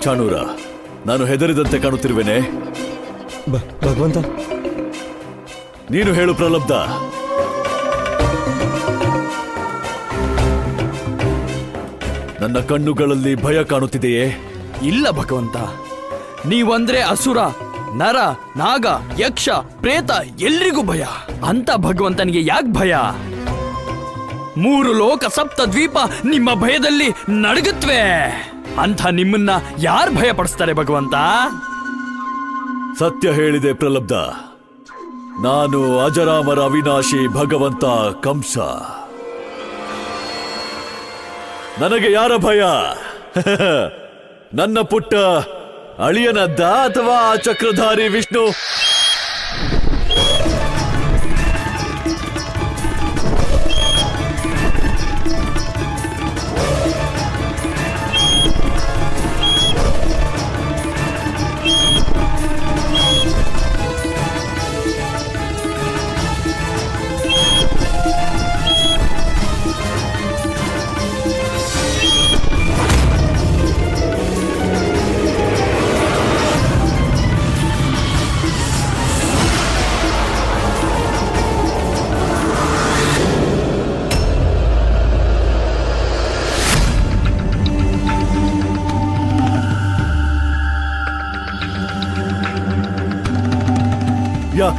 ಚಾಣೂರ, ನಾನು ಹೆದರಿದಂತೆ ಕಾಣುತ್ತಿರುವೆನೆ. ಭಗವಂತ, ನೀನು ಹೇಳು ಪ್ರಲಬ್ಧ. ನನ್ನ ಕಣ್ಣುಗಳಲ್ಲಿ ಭಯ ಕಾಣುತ್ತಿದೆಯೇ? ಇಲ್ಲ ಭಗವಂತ, ನೀವಂದ್ರೆ ಅಸುರ, ನರ, ನಾಗ, ಯಕ್ಷ, ಪ್ರೇತ ಎಲ್ರಿಗೂ ಭಯ. ಅಂತ ಭಗವಂತನಿಗೆ ಯಾಕೆ ಭಯ? 3 ಲೋಕ ಸಪ್ತ ದ್ವೀಪ ನಿಮ್ಮ ಭಯದಲ್ಲಿ ನಡುಗುತ್ತವೆ. ಅಂಥ ನಿಮ್ಮನ್ನ ಯಾರು ಭಯ ಪಡಿಸ್ತಾರೆ ಭಗವಂತ? ಸತ್ಯ ಹೇಳಿದೆ ಪ್ರಲಬ್ಧ. ನಾನು ಅಜರಾಮರ ಅವಿನಾಶಿ ಭಗವಂತ ಕಂಸ. ನನಗೆ ಯಾರ ಭಯ? ನನ್ನ ಪುಟ್ಟ ಅಳಿಯನದ್ದ ಅಥವಾ ಚಕ್ರಧಾರಿ ವಿಷ್ಣು?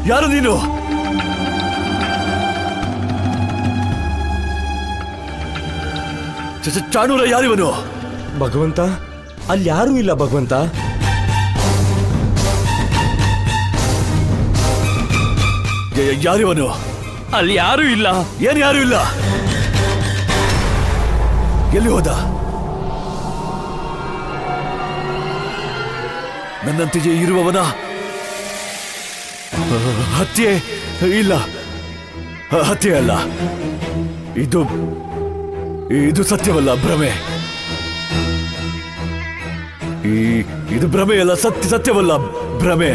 ಯಾರು ನೀನು? ಚಾಣೂರ, ಯಾರಿವನು? ಭಗವಂತ, ಅಲ್ಲಿ ಯಾರೂ ಇಲ್ಲ ಭಗವಂತ. ಯಾರಿವನು? ಅಲ್ಲಿ ಯಾರೂ ಇಲ್ಲ. ಏನು ಯಾರು ಇಲ್ಲ? ಎಲ್ಲಿ ಹೋದ? ನನ್ನಂತೆಯೇ ಇರುವವನ ಹತ್ಯೆ? ಇಲ್ಲ, ಹತ್ಯೆ ಅಲ್ಲ. ಇದು ಸತ್ಯವಲ್ಲ, ಭ್ರಮೆ. ಇದು ಭ್ರಮೆಯಲ್ಲ, ಸತ್ಯವಲ್ಲ, ಭ್ರಮೆ.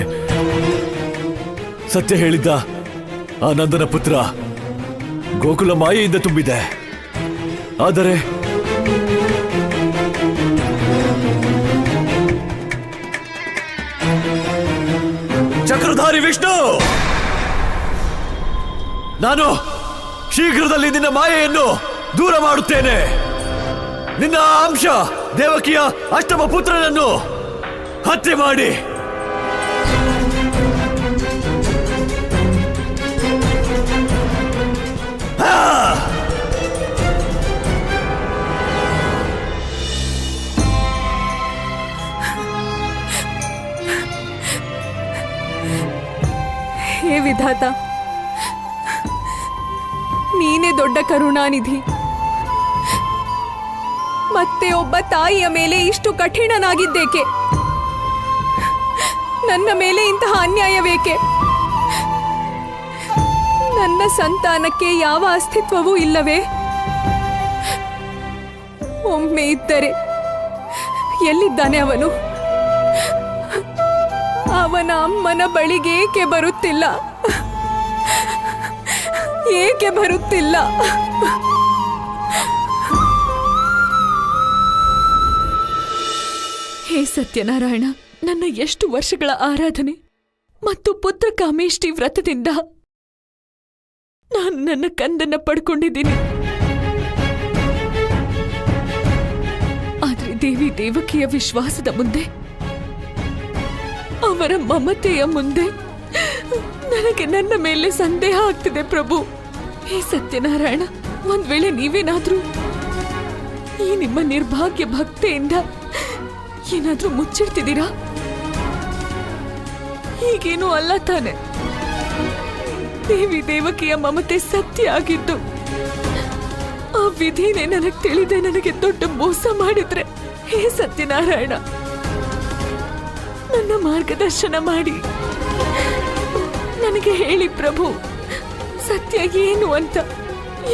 ಸತ್ಯ ಹೇಳಿದ್ದ ಆ ನಂದನ ಪುತ್ರ ಗೋಕುಲ ಮಾಯೆಯಿಂದ ತುಂಬಿದೆ. ಆದರೆ ಚಕ್ರಧಾರಿ ವಿಷ್ಣು, ನಾನು ಶೀಘ್ರದಲ್ಲಿ ನಿನ್ನ ಮಾಯೆಯನ್ನು ದೂರ ಮಾಡುತ್ತೇನೆ. ನಿನ್ನ ಅಂಶ ದೇವಕಿಯ ಅಷ್ಟಮ ಪುತ್ರನನ್ನು ಹತ್ಯೆ ಮಾಡಿ ಹೇ ವಿಧಾತ, ನೀನೇ ದೊಡ್ಡ ಕರುಣಾನಿಧಿ. ಮತ್ತೆ ಒಬ್ಬ ತಾಯಿಯ ಮೇಲೆ ಇಷ್ಟು ಕಠಿಣನಾಗಿದ್ದೇಕೆ? ನನ್ನ ಮೇಲೆ ಇಂತಹ ಅನ್ಯಾಯವೇಕೆ? ನನ್ನ ಸಂತಾನಕ್ಕೆ ಯಾವ ಅಸ್ತಿತ್ವವೂ ಇಲ್ಲವೇ? ಒಮ್ಮೆ ಇದ್ದರೆ ಎಲ್ಲಿದ್ದಾನೆ ಅವನು? ಅವನ ಅಮ್ಮನ ಬಳಿಗೆ ಏಕೆ ಬರುತ್ತಿಲ್ಲ? ಏಕೆ ಬರುತ್ತಿಲ್ಲ? ಹೇ ಸತ್ಯನಾರಾಯಣ, ನನ್ನ ಎಷ್ಟು ವರ್ಷಗಳ ಆರಾಧನೆ ಮತ್ತು ಪುತ್ರ ಕಾಮೇಷ್ಟಿ ವ್ರತದಿಂದ ನಾನು ನನ್ನ ಕಂದನ್ನ ಪಡ್ಕೊಂಡಿದ್ದೀನಿ. ಆದ್ರೆ ದೇವಿ ದೇವಕಿಯ ವಿಶ್ವಾಸದ ಮುಂದೆ, ಅವರ ಮಮತೆಯ ಮುಂದೆ ನನಗೆ ನನ್ನ ಮೇಲೆ ಸಂದೇಹ ಆಗ್ತಿದೆ ಪ್ರಭು. ಹೇ ಸತ್ಯನಾರಾಯಣ, ಒಂದ್ ವೇಳೆ ನೀವೇನಾದ್ರೂ ಈ ನಿಮ್ಮ ನಿರ್ಭಾಗ್ಯ ಭಕ್ತಿಯಿಂದ ಏನಾದ್ರೂ ಮುಚ್ಚಿಡ್ತಿದ್ದೀರಾ? ಹೀಗೇನೂ ಅಲ್ಲ ತಾನೆ? ದೇವಿ ದೇವಕಿಯ ಮಮತೆ ಸತ್ಯ ಆಗಿದ್ದು ಆ ವಿಧಿನೇ ನನಗೆ ತಿಳಿದೆ ನನಗೆ ದೊಡ್ಡ ಮೋಸ ಮಾಡಿದ್ರೆ, ಹೇ ಸತ್ಯನಾರಾಯಣ, ನನ್ನ ಮಾರ್ಗದರ್ಶನ ಮಾಡಿ ನನಗೆ ಹೇಳಿ ಪ್ರಭು, ಸತ್ಯ ಏನು ಅಂತ.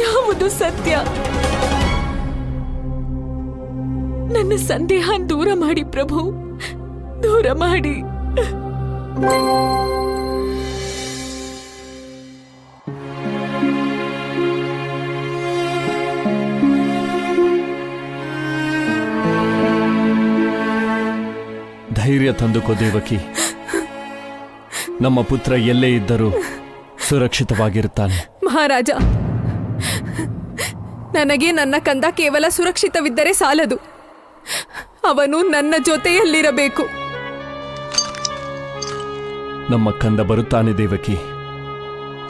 ಯಾವುದು ಸತ್ಯ? ನನ್ನ ಸಂದೇಹ ದೂರ ಮಾಡಿ ಪ್ರಭು, ದೂರ ಮಾಡಿ. ತಂದುಕೋ ದೇವಕಿ. ನಮ್ಮ ಪುತ್ರ ಎಲ್ಲೇ ಇದ್ದರೂ ಸುರಕ್ಷಿತವಾಗಿರುತ್ತಾನೆ. ಮಹಾರಾಜ, ನನಗೆ ನನ್ನ ಕಂದ ಕೇವಲ ಸುರಕ್ಷಿತವಿದ್ದರೆ ಸಾಲದು, ಅವನು ನನ್ನ ಜೊತೆಯಲ್ಲಿರಬೇಕು. ನಮ್ಮ ಕಂದ ಬರುತ್ತಾನೆ ದೇವಕಿ.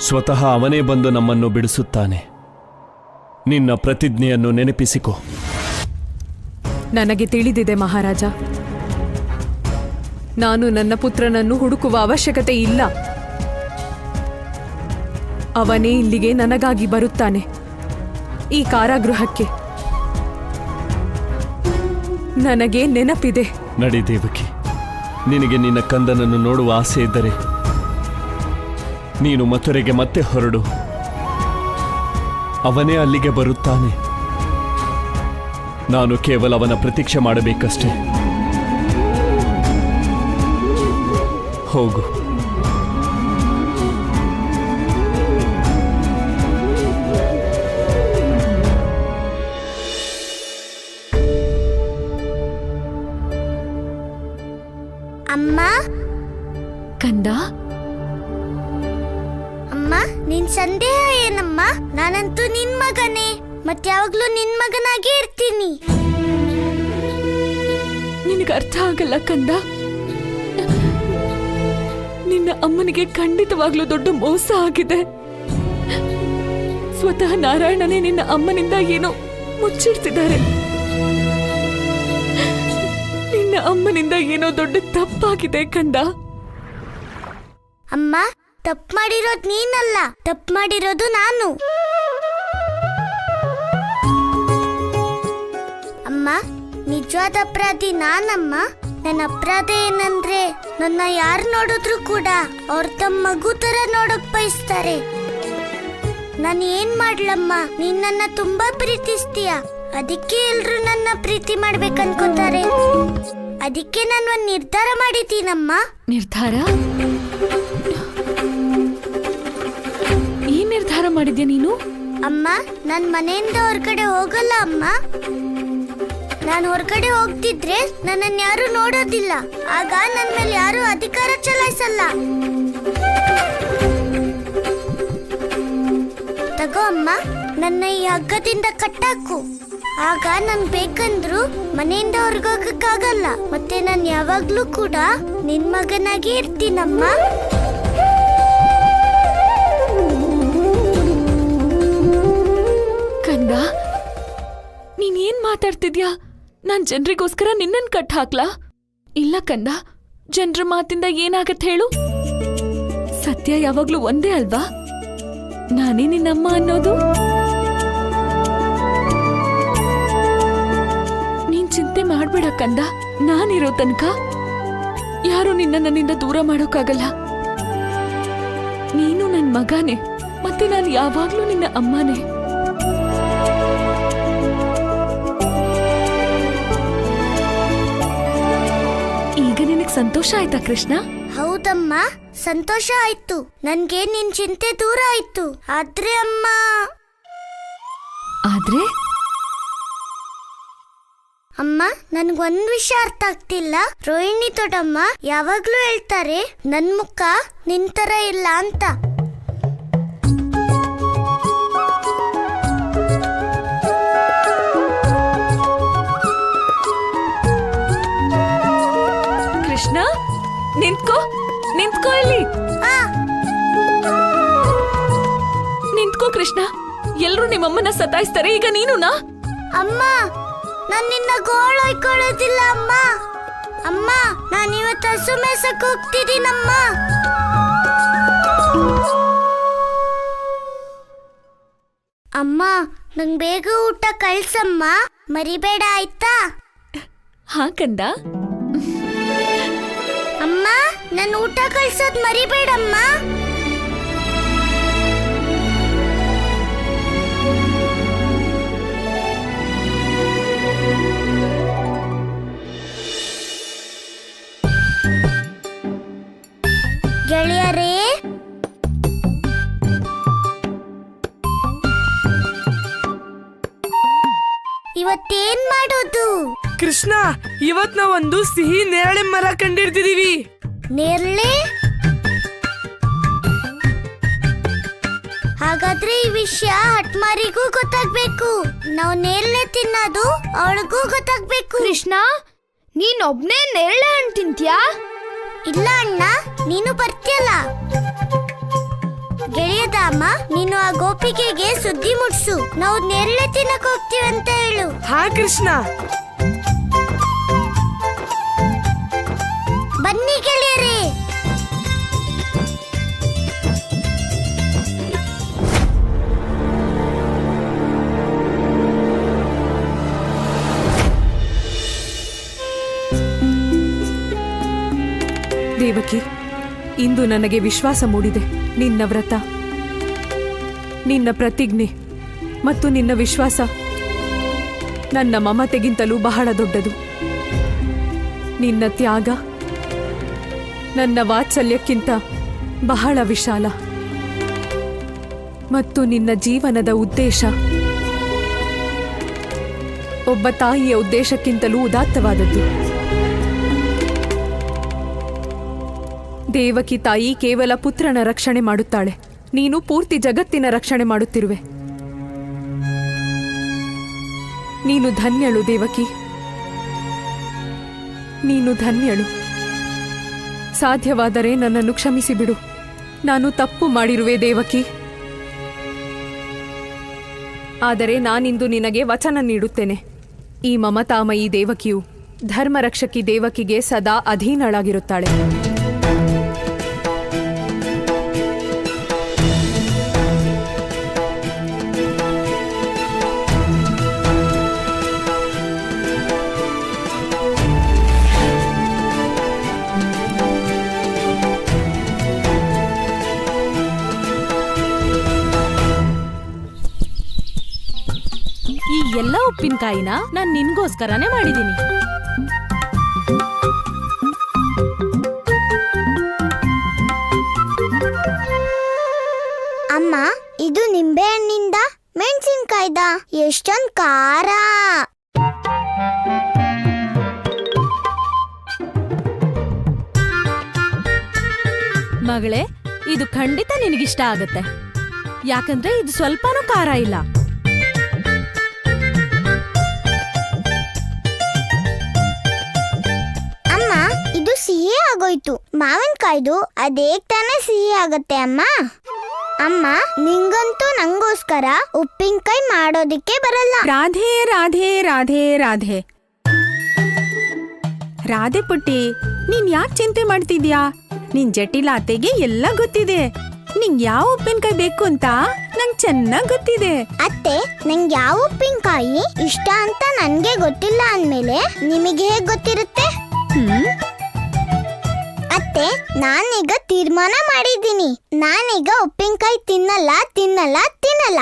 ಸ್ವತಃ ಅವನೇ ಬಂದು ನಮ್ಮನ್ನು ಬಿಡಿಸುತ್ತಾನೆ. ನಿನ್ನ ಪ್ರತಿಜ್ಞೆಯನ್ನು ನೆನಪಿಸಿಕೊ. ನನಗೆ ತಿಳಿದಿದೆ ಮಹಾರಾಜ. ನಾನು ನನ್ನ ಪುತ್ರನನ್ನು ಹುಡುಕುವ ಅವಶ್ಯಕತೆ ಇಲ್ಲ. ಅವನೇ ಇಲ್ಲಿಗೆ ನನಗಾಗಿ ಬರುತ್ತಾನೆ, ಈ ಕಾರಾಗೃಹಕ್ಕೆ. ನನಗೆ ನೆನಪಿದೆ. ನಡಿ ದೇವಕಿ, ನಿನಗೆ ನಿನ್ನ ಕಂದನನ್ನು ನೋಡುವ ಆಸೆ ಇದ್ದರೆ ನೀನು ಮಥುರೆಗೆ ಮತ್ತೆ ಹೊರಡು. ಅವನೇ ಅಲ್ಲಿಗೆ ಬರುತ್ತಾನೆ. ನಾನು ಕೇವಲ ಅವನ ಪ್ರತೀಕ್ಷೆ ಮಾಡಬೇಕಷ್ಟೇ. ಹೋಗು. ಅಮ್ಮ, ಕಂದ, ಅಮ್ಮ, ನಿನ್ ಸಂದೇಹ ಏನಮ್ಮ? ನಾನಂತೂ ನಿನ್ ಮಗನೇ, ಮತ್ಯಾವಾಗ್ಲೂ ನಿನ್ ಮಗನಾಗೇ ಇರ್ತೀನಿ. ನಿನಗೆ ಅರ್ಥ ಆಗಲ್ಲ ಕಂದ. ನಿನ್ನ ಅಮ್ಮನಿಗೆ ಖಂಡಿತವಾಗ್ಲೂ ದೊಡ್ಡ ಮೋಸ ಆಗಿದೆ. ಸ್ವತಃ ನಾರಾಯಣನೇ ನಿನ್ನ ಅಮ್ಮನಿಂದ ಏನೋ ಮುಚ್ಚಿಡ್ತಿದ್ದಾರೆ. ನಿನ್ನ ಅಮ್ಮನಿಂದ ಏನೋ ದೊಡ್ಡ ತಪ್ಪಾಗಿದೆ ಕಂದ. ಅಮ್ಮ, ತಪ್ಪು ಮಾಡಿರೋದು ನೀನಲ್ಲ, ತಪ್ಪು ಮಾಡಿರೋದು ನಾನು. ಅಮ್ಮ, ನಿಜವಾದ ಅಪರಾಧಿ ನಾನಮ್ಮ. ನನ್ನ ಅಪರಾಧ ಏನಂದ್ರೆ, ನನ್ನ ಯಾರು ನೋಡಿದ್ರು ಕೂಡ ಅವ್ರ ತಮ್ಮ ಮಗು ತರ ನೋಡಕ್ ಬಯಸ್ತಾರೆ. ನಾನು ಏನ್ ಮಾಡ್ಲಮ್ಮ? ನೀನ್ ನನ್ನ ತುಂಬಾ ಪ್ರೀತಿಸ್ತೀಯ, ಅದಕ್ಕೆ ಎಲ್ರು ನನ್ನ ಪ್ರೀತಿ ಮಾಡ್ಬೇಕನ್ಕೋತಾರೆ. ಅದಕ್ಕೆ ನಾನು ಒಂದು ನಿರ್ಧಾರ ಮಾಡಿದ್ದೀನಮ್ಮ. ನಿರ್ಧಾರ? ಏನ್ ನಿರ್ಧಾರ ಮಾಡಿದ್ಯಾ ನೀನು? ಅಮ್ಮ, ನಾನು ಮನೆಯಿಂದ ಹೊರಗಡೆ ಹೋಗಲ್ಲ ಅಮ್ಮ. ನಾನು ಹೊರಗಡೆ ಹೋಗ್ತಿದ್ರೆ ನನ್ನನ್ನು ಯಾರು ನೋಡೋದಿಲ್ಲ. ಆಗ ನನ್ನ ಮೇಲೆ ಯಾರು ಅಧಿಕಾರ ಚಲಾಯಿಸಲ್ಲ. ತಗೋ ಅಮ್ಮ, ನನ್ನ ಈ ಹಗ್ಗದಿಂದ ಕಟ್ಟಾಕು. ಆಗ ನನ್ ಬೇಕಂದ್ರು ಮನೆಯಿಂದ ಹೊರಗೋಗಕ್ಕಾಗಲ್ಲ. ಮತ್ತೆ ನಾನು ಯಾವಾಗ್ಲೂ ಕೂಡ ನಿನ್ ಮಗನಾಗಿ ಇರ್ತೀನಮ್ಮ. ಕಂದ, ನೀನ್ ಏನ್ ಮಾತಾಡ್ತಿದ್ಯಾ? ನಾನ್ ಜನರಿಗೋಸ್ಕರ ನಿನ್ನನ್ ಕಟ್ ಹಾಕ್ಲಾ? ಇಲ್ಲ ಕಂದ, ಜನರ ಮಾತಿಂದ ಏನಾಗತ್ತೆ ಹೇಳು? ಸತ್ಯ ಯಾವಾಗ್ಲೂ ಒಂದೇ ಅಲ್ವಾ? ನಾನೇ ನಿನ್ನಮ್ಮ ಅನ್ನೋದು. ನೀನ್ ಚಿಂತೆ ಮಾಡ್ಬೇಡ ಕಂದ. ನಾನಿರೋ ತನಕ ಯಾರು ನಿನ್ನ ನನ್ನಿಂದ ದೂರ ಮಾಡೋಕ್ಕಾಗಲ್ಲ. ನೀನು ನನ್ ಮಗನೇ, ಮತ್ತೆ ನಾನು ಯಾವಾಗ್ಲೂ ನಿನ್ನ ಅಮ್ಮನೇ. ಈಗ ನಿನಗ್ ಸಂತೋಷ ಆಯ್ತಾ ಕೃಷ್ಣ? ಹೌದಮ್ಮ, ಸಂತೋಷ ಆಯ್ತು. ನನ್ಗೆ ನಿನ್ ಚಿಂತೆ ದೂರ ಆಯ್ತು. ಆದ್ರೆ ಅಮ್ಮ, ಆದ್ರೆ ಅಮ್ಮ, ನನ್ಗೊಂದ್ ವಿಷಯ ಅರ್ಥ ಆಗ್ತಿಲ್ಲ. ರೋಹಿಣಿ ದೊಡ್ಡಮ್ಮ ಯಾವಾಗ್ಲೂ ಹೇಳ್ತಾರೆ ನನ್ ಮುಖ ನಿನ್ ತರ ಇಲ್ಲ ಅಂತ. ಕೃಷ್ಣ, ನಿಂತ್ಕೋ, ನಿಂತ್ಕೋ ಇಲ್ಲಿ. ನಿಂತ್ಕೋ ಕೃಷ್ಣ. ಎಲ್ರು ನಿಮ್ಮಮ್ಮನ ಸತಾಯಿಸ್ತಾರೆ, ಈಗ ನೀನುನಾ? ಅಮ್ಮ, ನಾನ್ ನಿನ್ನ ಗೋಳೊಯ್ಕೊಳ್ಳೋದಿಲ್ಲ ಅಮ್ಮ. ಅಮ್ಮ, ನಾನು ಇವತ್ತು ಹಸು ಮೇಸಕ್ ಹೋಗ್ತಿದ್ದೀನಮ್ಮ. ಅಮ್ಮ, ನಂಗ್ ಬೇಗ ಊಟ ಕಳ್ಸಮ್ಮ, ಮರಿಬೇಡ ಆಯ್ತಾ? ಹಾ ಕಂದ. ಅಮ್ಮ, ನನ್ ಊಟ ಕಳ್ಸೋದ್ ಮರಿಬೇಡಮ್ಮ. ಗೆಳೆಯರೇ, ಇವತ್ತೇನ್ ಮಾಡೋದು? ಕೃಷ್ಣ, ಇವತ್ ನಾವೊಂದು ಸಿಹಿ ನೇರಳೆ ಮರ ಕಂಡಿಡ್ತಿದೀವಿ. ನೇರಳೆ? ಹಾಗಾದ್ರೆ ಈ ವಿಷಯ ಹಟ್ಮಾರಿಗೂ ಗೊತ್ತಾಗ್ಬೇಕು. ನಾವು ನೇರಳೆ ತಿನ್ನೋದು ಅವಳಿಗೂ ಗೊತ್ತಾಗ್ಬೇಕು. ಕೃಷ್ಣ, ನೀನೊಬ್ನೇ ನೇರಳೆ ಹಣ್ಣು ತಿಂತ್ಯಾ? ಇಲ್ಲ ಅಣ್ಣ, ನೀನು ಬರ್ತಿಯಲ್ಲ. ಗೆಳೆಯದಾಮ, ನೀನು ಆ ಗೋಪಿಕೆಗೆ ಸುದ್ದಿ ಮುಟ್ಸು. ನಾವು ನೇರಳೆ ತಿನ್ನಕ್ ಹೋಗ್ತೀವಿ ಅಂತ ಹೇಳು. ಹಾ ಕೃಷ್ಣ. ಬನ್ನಿ ಗೆಳೆಯರೇ. ದೇವಕಿ, ಇಂದು ನನಗೆ ವಿಶ್ವಾಸ ಮೂಡಿದೆ. ನಿನ್ನ ವ್ರತ, ನಿನ್ನ ಪ್ರತಿಜ್ಞೆ ಮತ್ತು ನಿನ್ನ ವಿಶ್ವಾಸ ನನ್ನ ಮಮತೆಗಿಂತಲೂ ಬಹಳ ದೊಡ್ಡದು. ನಿನ್ನ ತ್ಯಾಗ ನನ್ನ ವಾತ್ಸಲ್ಯಕ್ಕಿಂತ ಬಹಳ ವಿಶಾಲ ಮತ್ತು ನಿನ್ನ ಜೀವನದ ಉದ್ದೇಶ ಒಬ್ಬ ತಾಯಿಯ ಉದ್ದೇಶಕ್ಕಿಂತಲೂ ಉದಾತ್ತವಾದದ್ದು. ದೇವಕಿ ತಾಯಿ ಕೇವಲ ಪುತ್ರನ ರಕ್ಷಣೆ ಮಾಡುತ್ತಾಳೆ, ನೀನು ಪೂರ್ತಿ ಜಗತ್ತಿನ ರಕ್ಷಣೆ ಮಾಡುತ್ತಿರುವೆ. ನೀನು ಧನ್ಯಳು ದೇವಕಿ, ನೀನು ಧನ್ಯಳು. ಸಾಧ್ಯವಾದರೆ ನನ್ನನ್ನು ಕ್ಷಮಿಸಿಬಿಡು. ನಾನು ತಪ್ಪು ಮಾಡಿರುವೆ ದೇವಕಿ. ಆದರೆ ನಾನಿಂದು ನಿನಗೆ ವಚನ ನೀಡುತ್ತೇನೆ. ಈ ಮಮತಾಮಯಿ ದೇವಕಿಯು ಧರ್ಮರಕ್ಷಕಿ ದೇವಕಿಗೆ ಸದಾ ಅಧೀನಳಾಗಿರುತ್ತಾಳೆ. ಈ ಎಲ್ಲ ಉಪ್ಪಿನಕಾಯಿನ ನಾನ್ ನಿನ್ಗೋಸ್ಕರನೇ ಮಾಡಿದೀನಿ. ಅಮ್ಮ, ಇದು ನಿಂಬೆ ಹಣ್ಣಿಂದ ಮೆಣಸಿನ್ಕಾಯ್ದ. ಎಷ್ಟೊಂದ್ ಖಾರ. ಮಗಳೇ, ಇದು ಖಂಡಿತ ನಿನಗಿಷ್ಟ ಆಗತ್ತೆ. ಯಾಕಂದ್ರೆ ಇದು ಸ್ವಲ್ಪನೂ ಖಾರ ಇಲ್ಲ. ಸಿಹಿ ಆಗೋಯ್ತು. ಮಾವಿನಕಾಯ್ದು ಅದೇಗ್ ತಾನೇ ಸಿಹಿ ಆಗತ್ತೆ ಅಮ್ಮ. ಅಮ್ಮ, ನಿಂಗಂತೂ ನಂಗೋಸ್ಕರ ಉಪ್ಪಿನಕಾಯಿ ಮಾಡೋದಿಕ್ಕೆ ಬರಲ್ಲ. ರಾಧೆ ರಾಧೆ ರಾಧೆ ರಾಧೆ ರಾಧೆ ಪುಟ್ಟಿ, ನೀನ್ ಯಾಕೆ ಚಿಂತೆ ಮಾಡ್ತಿದ್ಯಾ? ನಿನ್ ಜಟಿಲಾತೆಗೆ ಎಲ್ಲ ಗೊತ್ತಿದೆ. ನಿಂಗ್ ಯಾವ ಉಪ್ಪಿನಕಾಯಿ ಬೇಕು ಅಂತ ನಂಗ್ ಚೆನ್ನಾಗ್ ಗೊತ್ತಿದೆ. ಅತ್ತೆ, ನಂಗೆ ಯಾವ ಉಪ್ಪಿನಕಾಯಿ ಇಷ್ಟ ಅಂತ ನನ್ಗೆ ಗೊತ್ತಿಲ್ಲ ಅಂದ್ಮೇಲೆ ನಿಮಗೆ ಹೇಗ್ ಗೊತ್ತಿರುತ್ತೆ? ಅತ್ತೆ, ನಾನೀಗ ತೀರ್ಮಾನ ಮಾಡಿದ್ದೀನಿ. ನಾನೀಗ ಉಪ್ಪಿನಕಾಯಿ ತಿನ್ನಲ್ಲ ತಿನ್ನಲ್ಲ ತಿನ್ನಲ್ಲ.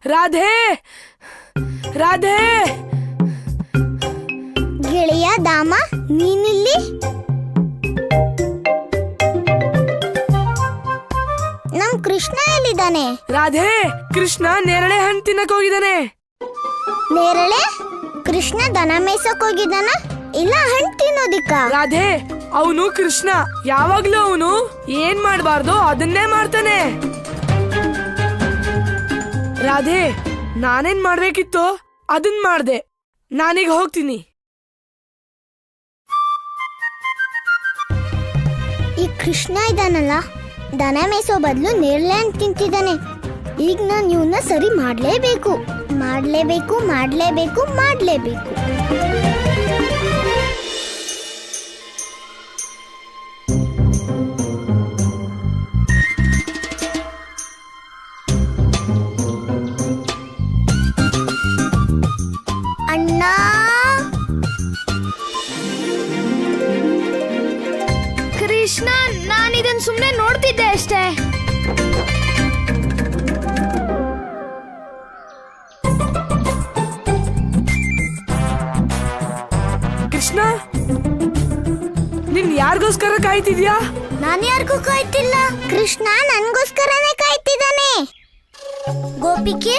ರಾಧೆ, ರಾಧೆ. ಗೆಳೆಯ ದಾಮ, ನೀನಿಲ್ಲಿ? ನಮ್ ಕೃಷ್ಣ ಎಲ್ಲಿದ್ದಾನೆ? ರಾಧೆ, ಕೃಷ್ಣ ನೇರಳೆ ಹಣ್ಣು ತಿನ್ನಕ್ ಹೋಗಿದ್ದಾನೆ. ನೇರಳೆ? ಕೃಷ್ಣ ದನ ಮೇಯ್ಸಕ್ ಹೋಗಿದ್ದಾನ? ಇಲ್ಲ ಹಣ್ಣು ತಿನ್ನೋದಿಕ್ಕ? ರಾಧೆ, ಅವನು ಕೃಷ್ಣ. ಯಾವಾಗ್ಲೂ ಅವನು ಏನ್ ಮಾಡ್ಬಾರ್ದು ಅದನ್ನೇ ಮಾಡ್ತಾನೆ. ರಾಧೆ, ನಾನೇನ್ ಮಾಡ್ಬೇಕಿತ್ತು ಅದನ್ ಮಾಡ್ದೆ. ನಾನೀಗ ಹೋಗ್ತೀನಿ. ಈ ಕೃಷ್ಣ ಇದಾನಲ್ಲ, ದನ ಮೇಯ್ಸೋ ಬದಲು ನೇರಳೆ ಹಣ್ಣು ತಿಂತಿದ್ದಾನೆ. ಈಗ ನಾನು ಇವನ್ನ ಸರಿ ಮಾಡ್ಲೇಬೇಕು ಮಾಡ್ಲೇಬೇಕು ಮಾಡ್ಲೇಬೇಕು ಮಾಡ್ಲೇಬೇಕು. ಅಣ್ಣ, ಕೃಷ್ಣ, ನಾನಿದನ್ ಸುಮ್ನೆ ನೋಡ್ತಿದ್ದೆ ಅಷ್ಟೇ. ಕೃಷ್ಣ, ನಿನ್ ಯಾರಿಗೋಸ್ಕರ ಕಾಯ್ತಿದ್ಯಾ? ನಾನು ಯಾರಿಗೂ ಕಾಯ್ತಿಲ್ಲ. ಕೃಷ್ಣ ನನ್ಗೋಸ್ಕರನೇ ಕಾಯ್ತಿದ್ದಾನೆ. ಗೋಪಿಕೆ,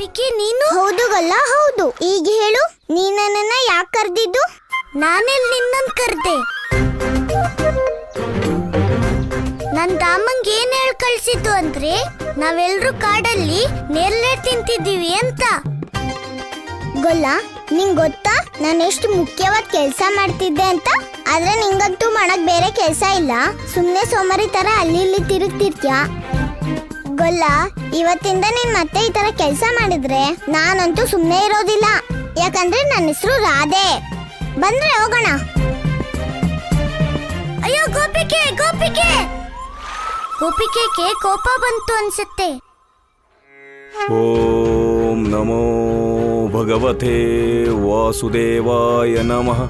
ಗೋಪಿಕೆ ನೀನು? ಹೌದು ಗಲ್ಲ, ಹೌದು. ಈಗ ಹೇಳು, ನೀ ನನ್ನನ್ನ ಯಾಕೆ ಕರ್ದಿದ್ದು? ನಾನೆಲ್ಲಿ ನಿನ್ನನ್ ಕರ್ದೆ? ನನ್ ದಾಮಂಗ್ ಏನ್ ಹೇಳ್ ಕಳ್ಸಿದ್ದು ಅಂದ್ರೆ ನಾವೆಲ್ರೂ ಕಾಡಲ್ಲಿ ನೇರಳೆ ತಿಂತಿದ್ದೀವಿ ಅಂತ. ಗೊಲ್ಲ, ನಿಂಗ್ ಗೊತ್ತಾ ನಾನು ಎಷ್ಟು ಮುಖ್ಯವಾದ ಕೆಲಸ ಮಾಡ್ತಿದ್ದೆ ಅಂತ? ಆದ್ರೆ ನಿಂಗಂತೂ ಮಾಡಕ್ ಬೇರೆ ಕೆಲಸ ಇಲ್ಲ, ಸುಮ್ನೆ ಸೋಮಾರಿ ತರ ಅಲ್ಲಿ ಇಲ್ಲಿ ತಿರುಗ್ತಿರ್ತ್ಯ. ಗೊಲ್ಲ, ಇವತ್ತಿಂದ ನೀನ್ ಮತ್ತೆ ಈ ತರ ಕೆಲಸ ಮಾಡಿದ್ರೆ ನಾನಂತೂ ಸುಮ್ನೆ ಇರೋದಿಲ್ಲ. ಯಾಕಂದ್ರೆ ನನ್ನ ಹೆಸರು ರಾಧೆ. ಬಂದ್ರೆ ಹೋಗೋಣ. ಅಯ್ಯೋ ಗೋಪಿಕೆ, ಗೋಪಿಕೆ! ಗೋಪಿಕೆಗೆ ಕೋಪ ಬಂತು ಅನ್ಸುತ್ತೆ. ಓಂ ನಮೋ ಭಗವತೆ ವಾಸುದೇವಾಯ ನಮಃ.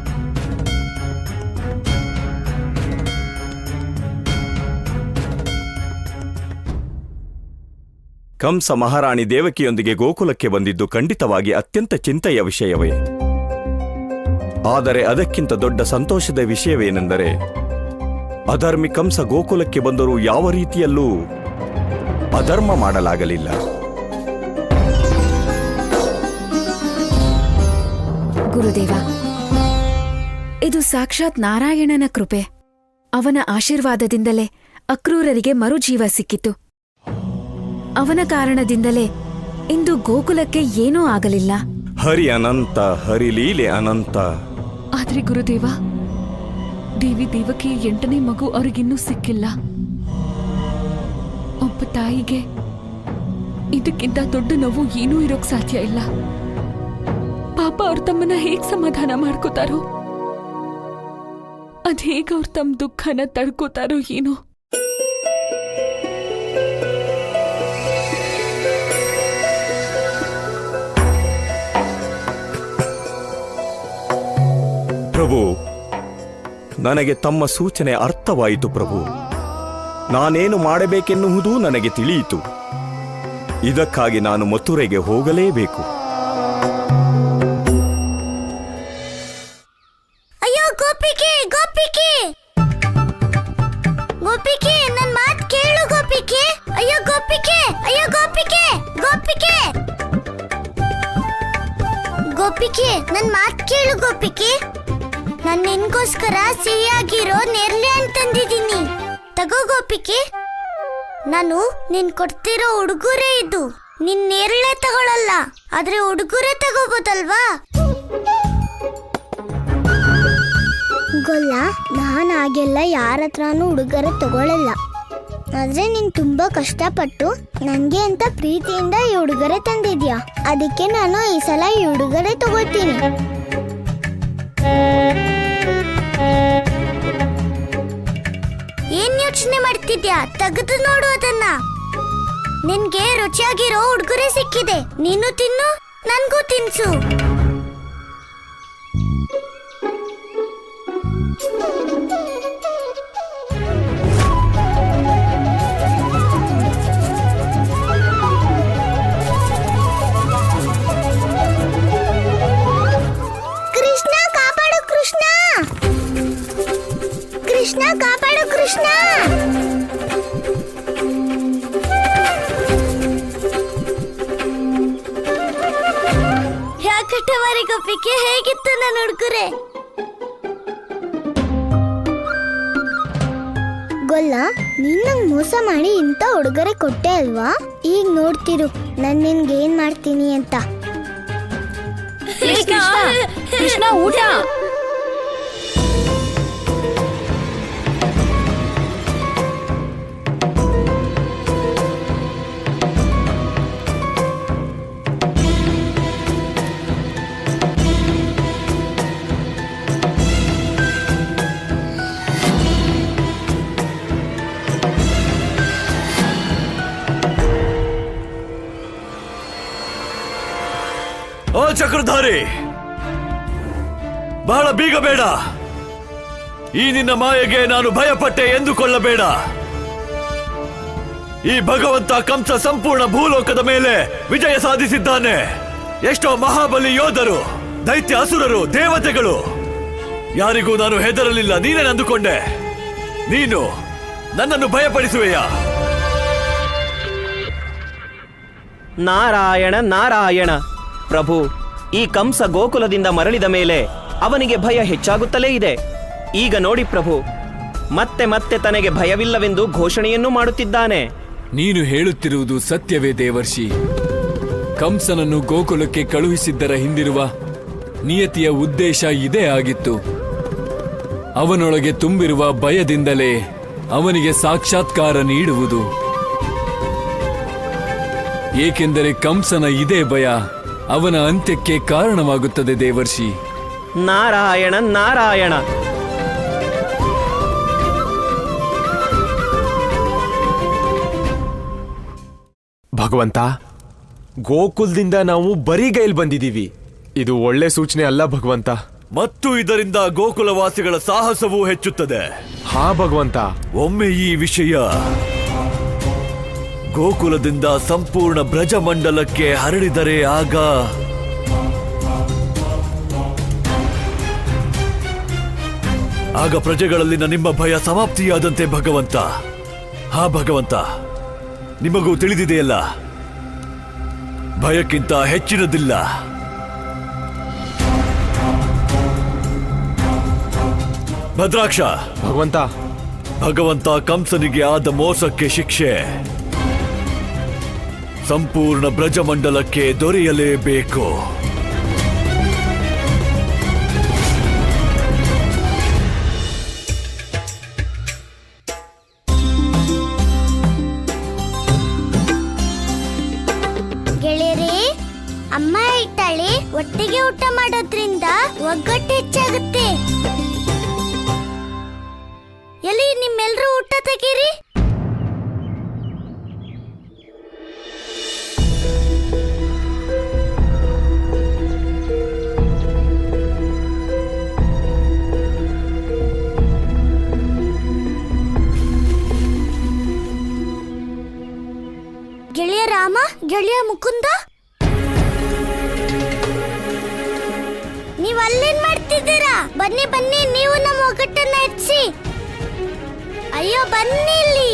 ಕಂಸ ಮಹಾರಾಣಿ ದೇವಕಿಯೊಂದಿಗೆ ಗೋಕುಲಕ್ಕೆ ಬಂದಿದ್ದು ಖಂಡಿತವಾಗಿ ಅತ್ಯಂತ ಚಿಂತೆಯ ವಿಷಯವೇ. ಆದರೆ ಅದಕ್ಕಿಂತ ದೊಡ್ಡ ಸಂತೋಷದ ವಿಷಯವೇನೆಂದರೆ ಅಧರ್ಮಿ ಕಂಸ ಗೋಕುಲಕ್ಕೆ ಬಂದರೂ ಯಾವ ರೀತಿಯಲ್ಲೂ ಅಧರ್ಮ ಮಾಡಲಾಗಲಿಲ್ಲ. ಗುರುದೇವ, ಇದು ಸಾಕ್ಷಾತ್ ನಾರಾಯಣನ ಕೃಪೆ. ಅವನ ಆಶೀರ್ವಾದದಿಂದಲೇ ಅಕ್ರೂರರಿಗೆ ಮರುಜೀವ ಸಿಕ್ಕಿತು. ಅವನ ಕಾರಣದಿಂದಲೇ ಇಂದು ಗೋಕುಲಕ್ಕೆ ಏನೂ ಆಗಲಿಲ್ಲ. ಹರಿ ಅನಂತ, ಹರಿಲೀಲೆ ಅನಂತ. ಆದ್ರೆ ಗುರುದೇವ, ದೇವಿ ದೇವಕಿ 8ನೇ ಮಗು ಅವ್ರಿಗಿನ್ನೂ ಸಿಕ್ಕಿಲ್ಲ. ಒಬ್ಬ ತಾಯಿಗೆ ಇದಕ್ಕಿಂತ ದೊಡ್ಡ ನೋವು ಏನೂ ಇರೋಕ್ ಸಾಧ್ಯ ಇಲ್ಲ. ಪಾಪ ಅವ್ರ ತಮ್ಮನ್ನ ಹೇಗ್ ಸಮಾಧಾನ ಮಾಡ್ಕೋತಾರೋ, ಅದ್ ಹೇಗ ಅವ್ರ ತಮ್ಮ ದುಃಖನ ತಡ್ಕೋತಾರೋ ಏನೋ. ಪ್ರಭು, ನನಗೆ ತಮ್ಮ ಸೂಚನೆ ಅರ್ಥವಾಯಿತು ಪ್ರಭು. ನಾನೇನು ಮಾಡಬೇಕೆನ್ನುವುದೂ ನನಗೆ ತಿಳಿಯಿತು. ಇದಕ್ಕಾಗಿ ನಾನು ಮಥುರೆಗೆ ಹೋಗಲೇಬೇಕು. ಅಯ್ಯೋ ಗೋಪಿಕೆ, ಗೋಪಿಕೆ! ಗೋಪಿಕೆ, ನನ್ ಮಾತ್ ಕೇಳು ಗೋಪಿಕೆ! ಅಯ್ಯೋ ಗೋಪಿಕೆ, ಅಯ್ಯೋ ಗೋಪಿಕೆ, ಗೋಪಿಕೆ! ಗೋಪಿಕೆ, ನನ್ ಮಾತ್ ಕೇಳು ಗೋಪಿಕೆ! ನಾನ್ ನಿನ್ಗೋಸ್ಕರ ಸಿಹಿಯಾಗಿರೋ ನೇರಳೆ ಹಣ್ಣು ತಂದಿದ್ದೀನಿ, ತಗೋ ಗೋಪಿಕೆ. ನಾನು ನಿನ್ ಕೊಡ್ತಿರೋ ಉಡುಗೊರೆ ಇದು. ನಿನ್ ನೇರಳೆ ತಗೊಳಲ್ಲ, ಆದ್ರೆ ಉಡುಗೊರೆ ತಗೋಬೋದಲ್ವಾ? ಗೊಲ್ಲ, ನಾನು ಹಾಗೆಲ್ಲ ಯಾರ ಹತ್ರನೂ ಉಡುಗೊರೆ ತಗೊಳ್ಳಲ್ಲ. ಆದ್ರೆ ನೀನ್ ತುಂಬಾ ಕಷ್ಟಪಟ್ಟು ನನ್ಗೆ ಅಂತ ಪ್ರೀತಿಯಿಂದ ಈ ಉಡುಗೊರೆ ತಂದಿದ್ಯಾ, ಅದಕ್ಕೆ ನಾನು ಈ ಸಲ ಈ ಉಡುಗೊರೆ ತಗೋತೀನಿ. ಏನ್ ಯೋಚನೆ ಮಾಡ್ತಿದ್ಯಾ? ತೆಗೆದು ನೋಡು ಅದನ್ನ. ನಿನ್ಗೆ ರುಚಿಯಾಗಿರೋ ಉಡುಗೊರೆ ಸಿಕ್ಕಿದೆ, ನೀನು ತಿನ್ನು, ನನ್ಗೂ ತಿನ್ಸು. ಕೃಷ್ಣ ಕಾಪಾಡು, ಕೃಷ್ಣ! ಕೃಷ್ಣ ಕಾಪಾಡು, ಕೃಷ್ಣ! ಯಾಕಟ್ಟವಾರಿ ಗೋಪಿಕೆ, ಹೇಗಿತ್ತು ನನ್ನ ಉಡುಗೊರೆ? ಗೊಲ್ಲ, ನೀನ್ ನಂಗ್ ಮೋಸ ಮಾಡಿ ಇಂಥ ಉಡುಗೊರೆ ಕೊಟ್ಟೆ ಅಲ್ವಾ? ಈಗ ನೋಡ್ತಿರು ನಾನ್ ನಿನ್ಗೆ ಏನ್ ಮಾಡ್ತೀನಿ ಅಂತ. ಕೃಷ್ಣ, ಊಟ! ಓ ಚಕ್ರಧಾರಿ, ಬಹಳ ಬೀಗ ಬೇಡ. ಈ ನಿನ್ನ ಮಾಯೆಗೆ ನಾನು ಭಯಪಟ್ಟೆ ಎಂದುಕೊಳ್ಳಬೇಡ. ಈ ಭಗವಂತ ಕಂಸ ಸಂಪೂರ್ಣ ಭೂಲೋಕದ ಮೇಲೆ ವಿಜಯ ಸಾಧಿಸಿದ್ದಾನೆ. ಎಷ್ಟೋ ಮಹಾಬಲಿ ಯೋಧರು, ದೈತ್ಯ ಅಸುರರು, ದೇವತೆಗಳು, ಯಾರಿಗೂ ನಾನು ಹೆದರಲಿಲ್ಲ. ನೀನೇ ಅಂದುಕೊಂಡೆ ನೀನು ನನ್ನನ್ನು ಭಯಪಡಿಸುವೆಯಾ? ನಾರಾಯಣ ನಾರಾಯಣ. ಪ್ರಭು, ಈ ಕಂಸ ಗೋಕುಲದಿಂದ ಮರಳಿದ ಮೇಲೆ ಅವನಿಗೆ ಭಯ ಹೆಚ್ಚಾಗುತ್ತಲೇ ಇದೆ. ಈಗ ನೋಡಿ ಪ್ರಭು, ಮತ್ತೆ ಮತ್ತೆ ತನಗೆ ಭಯವಿಲ್ಲವೆಂದು ಘೋಷಣೆಯನ್ನು ಮಾಡುತ್ತಿದ್ದಾನೆ. ನೀನು ಹೇಳುತ್ತಿರುವುದು ಸತ್ಯವೇ ದೇವರ್ಷಿ? ಕಂಸನನ್ನು ಗೋಕುಲಕ್ಕೆ ಕಳುಹಿಸಿದ್ದರ ಹಿಂದಿರುವ ನಿಯತಿಯ ಉದ್ದೇಶ ಇದೇ ಆಗಿತ್ತು. ಅವನೊಳಗೆ ತುಂಬಿರುವ ಭಯದಿಂದಲೇ ಅವನಿಗೆ ಸಾಕ್ಷಾತ್ಕಾರ ನೀಡುವುದು. ಏಕೆಂದರೆ ಕಂಸನ ಇದೇ ಭಯ ಅವನ ಅಂತ್ಯಕ್ಕೆ ಕಾರಣವಾಗುತ್ತದೆ ದೇವರ್ಷಿ. ನಾರಾಯಣ ನಾರಾಯಣ. ಭಗವಂತ, ಗೋಕುಲದಿಂದ ನಾವು ಬರಿಗೈಲ್ ಬಂದಿದ್ದೀವಿ. ಇದು ಒಳ್ಳೆ ಸೂಚನೆ ಅಲ್ಲ ಭಗವಂತ. ಮತ್ತು ಇದರಿಂದ ಗೋಕುಲವಾಸಿಗಳ ಸಾಹಸವೂ ಹೆಚ್ಚುತ್ತದೆ. ಹಾ ಭಗವಂತ. ಒಮ್ಮೆ ಈ ವಿಷಯ ಗೋಕುಲದಿಂದ ಸಂಪೂರ್ಣ ಬ್ರಜಮಂಡಲಕ್ಕೆ ಹರಡಿದರೆ ಆಗ ಪ್ರಜೆಗಳಲ್ಲಿನ ನಿಮ್ಮ ಭಯ ಸಮಾಪ್ತಿಯಾದಂತೆ ಭಗವಂತ. ಹಾ ಭಗವಂತ, ನಿಮಗೂ ತಿಳಿದಿದೆಯಲ್ಲ, ಭಯಕ್ಕಿಂತ ಹೆಚ್ಚಿನದಿಲ್ಲ. ಭದ್ರಾಕ್ಷ. ಭಗವಂತ ಕಂಸನಿಗೆ ಆದ ಮೋಸಕ್ಕೆ ಶಿಕ್ಷೆ ಸಂಪೂರ್ಣ ಬ್ರಜಮಂಡಲಕ್ಕೆ ದೊರೆಯಲೇಬೇಕು. ಗೆಳೆಯರೇ, ಅಮ್ಮ ಹೇಳ್ತಾಳೆ ಒಟ್ಟಿಗೆ ಊಟ ಮಾಡೋದ್ರಿಂದ ಒಗ್ಗಟ್ಟು ಹೆಚ್ಚಾಗುತ್ತೆ. ಎಲ್ಲಿ ನಿಮ್ಮೆಲ್ಲರೂ ಊಟ ತೆಗೀರಿ. ಗೆಳೆಯ ರಾಮ, ಗೆಳೆಯ ಮುಕುಂದ, ನೀವ್ ಅಲ್ಲೇನ್ ಮಾಡ್ತಿದ್ದೀರಾ? ಬನ್ನಿ ಬನ್ನಿ, ನೀವು ನಮ್ಮ ಒಗ್ಗಟ್ಟನ್ನ ಹೆಚ್ಚಿ. ಅಯ್ಯೋ ಬನ್ನಿ ಇಲ್ಲಿ.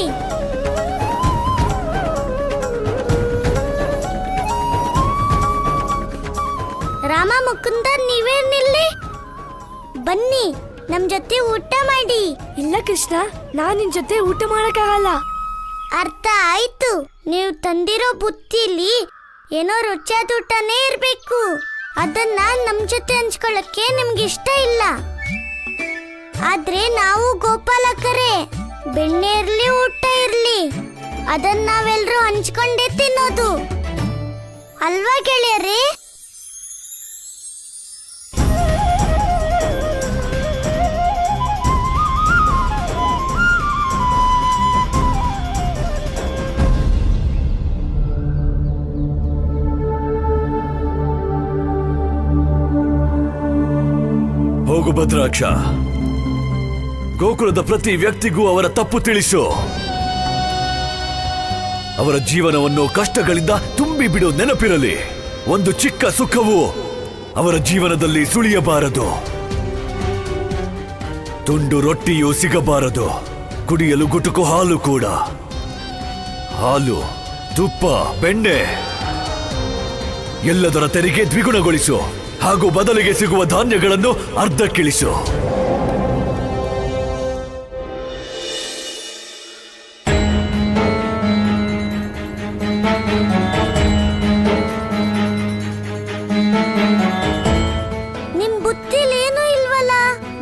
ರಾಮ, ಮುಕುಂದ, ನೀವೇನಿಲ್ಲಿ? ಬನ್ನಿ ನಮ್ ಜೊತೆ ಊಟ ಮಾಡಿ. ಇಲ್ಲ ಕೃಷ್ಣ, ನಾನ್ ನಿನ್ ಜೊತೆ ಊಟ ಮಾಡಕ್ಕಾಗಲ್ಲ. ಅರ್ಥ ಆಯ್ತು. ನೀವು ತಂದಿರೋ ಬುತ್ತಿಲಿ ಏನೋ ರುಚಿಯಾದ ಊಟನೇ ಇರ್ಬೇಕು. ಅದನ್ನ ನಮ್ ಜೊತೆ ಹಂಚ್ಕೊಳ್ಳಕ್ಕೆ ನಿಮ್ಗೆ ಇಷ್ಟ ಇಲ್ಲ. ಆದ್ರೆ ನಾವು ಗೋಪಾಲಕರೇ, ಬೆಣ್ಣೆ ಇರ್ಲಿ ಊಟ ಇರ್ಲಿ, ಅದನ್ನ ನಾವೆಲ್ಲರೂ ಹಂಚ್ಕೊಂಡೇ ತಿನ್ನೋದು ಅಲ್ವಾ ಗೆಳೆಯರೇ? ಹೋಗು ಭದ್ರಾಕ್ಷ, ಗೋಕುಲದ ಪ್ರತಿ ವ್ಯಕ್ತಿಗೂ ಅವರ ತಪ್ಪು ತಿಳಿಸು. ಅವರ ಜೀವನವನ್ನು ಕಷ್ಟಗಳಿಂದ ತುಂಬಿ ಬಿಡೋ ನೆನಪಿರಲಿ. ಒಂದು ಚಿಕ್ಕ ಸುಖವು ಅವರ ಜೀವನದಲ್ಲಿ ಸುಳಿಯಬಾರದು. ತುಂಡು ರೊಟ್ಟಿಯೂ ಸಿಗಬಾರದು. ಕುಡಿಯಲು ಗುಟುಕು ಹಾಲು ಕೂಡ. ಹಾಲು, ತುಪ್ಪ, ಬೆಣ್ಣೆ ಎಲ್ಲದರ ತೆರಿಗೆ ದ್ವಿಗುಣಗೊಳಿಸು. ಹಾಗೂ ಬದಲಿಗೆ ಸಿಗುವ ಧಾನ್ಯಗಳನ್ನು ಅರ್ಧಕ್ಕಿಳಿಸು. ನಿಮ್ ಬುತ್ತಿಲಿ ಏನೂ ಇಲ್ವಲ್ಲ?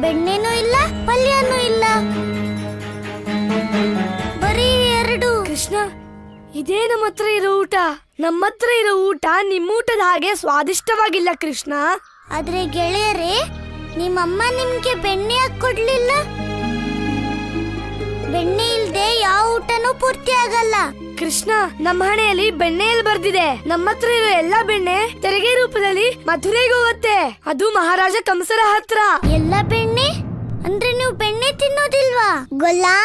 ಬೆಣ್ಣೆನೂ ಇಲ್ಲ, ಪಲ್ಯನೂ ಇಲ್ಲ, ಬರೀ 2. ಕೃಷ್ಣ, ಇದೇ ನಮ್ಮ ಹತ್ರ ಇರೋ ಊಟ. ನಮ್ಮ ಹತ್ರ ಇರೋ ಊಟ ನಿಮ್ಮ ಊಟದ ಹಾಗೆ ಸ್ವಾದಿಷ್ಟವಾಗಿಲ್ಲ ಕೃಷ್ಣ. ಆದ್ರೆ ಗೆಳೆಯರೇ, ನಿಮ್ಮಮ್ಮ ನಿಮ್ಗೆ ಬೆಣ್ಣೆ ಯಾಕೆ ಕೊಡ್ಲಿಲ್ಲ? ಬೆಣ್ಣೆ ಇಲ್ದೆ ಯಾವ ಊಟನೂ ಪೂರ್ತಿ ಆಗಲ್ಲ. ಕೃಷ್ಣ, ನಮ್ಮ ಹಣೆಯಲ್ಲಿ ಬೆಣ್ಣೆಯಲ್ಲಿ ಬರ್ದಿದೆ. ನಮ್ಮ ಹತ್ರ ಇರೋ ಎಲ್ಲಾ ಬೆಣ್ಣೆ ತೆರಿಗೆ ರೂಪದಲ್ಲಿ ಮಥುರೆಗೆ ಹೋಗುತ್ತೆ. ಅದು ಮಹಾರಾಜ ಕಂಸರ ಹತ್ರ. ಎಲ್ಲ ಬೆಣ್ಣೆ ಅಂದ್ರೆ ನೀವು ಬೆಣ್ಣೆ ತಿನ್ನೋದಿಲ್ವಾ? ಗೊಲ್ಲಾ,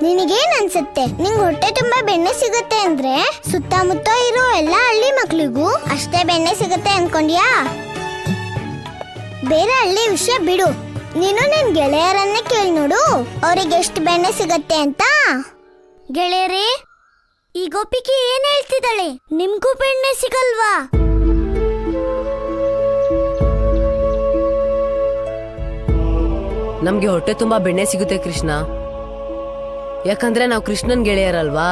ನಿನಗೇನ್ ಅನ್ಸುತ್ತೆ? ನಿಂಗ್ ಹೊಟ್ಟೆ ತುಂಬಾ ಬೆಣ್ಣೆ ಸಿಗುತ್ತೆ ಅಂದ್ರೆ ಸುತ್ತಮುತ್ತ ಇರೋ ಎಲ್ಲಾ ಹಳ್ಳಿ ಮಕ್ಳಿಗೂ ಅಷ್ಟೇ ಬೆಣ್ಣೆ ಸಿಗುತ್ತೆ ಅನ್ಕೊಂಡ್ಯಾ? ಬೇರೆ ಹಳ್ಳಿ ವಿಷಯ ಬಿಡು, ನೀನು ನಿನ್ ಗೆಳೆಯರನ್ನೇ ಕೇಳಿ ನೋಡು ಅವ್ರಿಗೆ ಎಷ್ಟು ಬೆಣ್ಣೆ ಸಿಗತ್ತೆ ಅಂತ. ಗೆಳೆಯರೇ, ಈ ಗೋಪಿಕೆ ಏನ್ ಹೇಳ್ತಿದ್ದಾಳೆ? ನಿಮ್ಗೂ ಬೆಣ್ಣೆ ಸಿಗಲ್ವಾ? ನಮ್ಗೆ ಹೊಟ್ಟೆ ತುಂಬಾ ಬೆಣ್ಣೆ ಸಿಗುತ್ತೆ ಕೃಷ್ಣ, ಯಾಕಂದ್ರೆ ನಾವು ಕೃಷ್ಣನ್ ಗೆಳೆಯರಲ್ವಾ.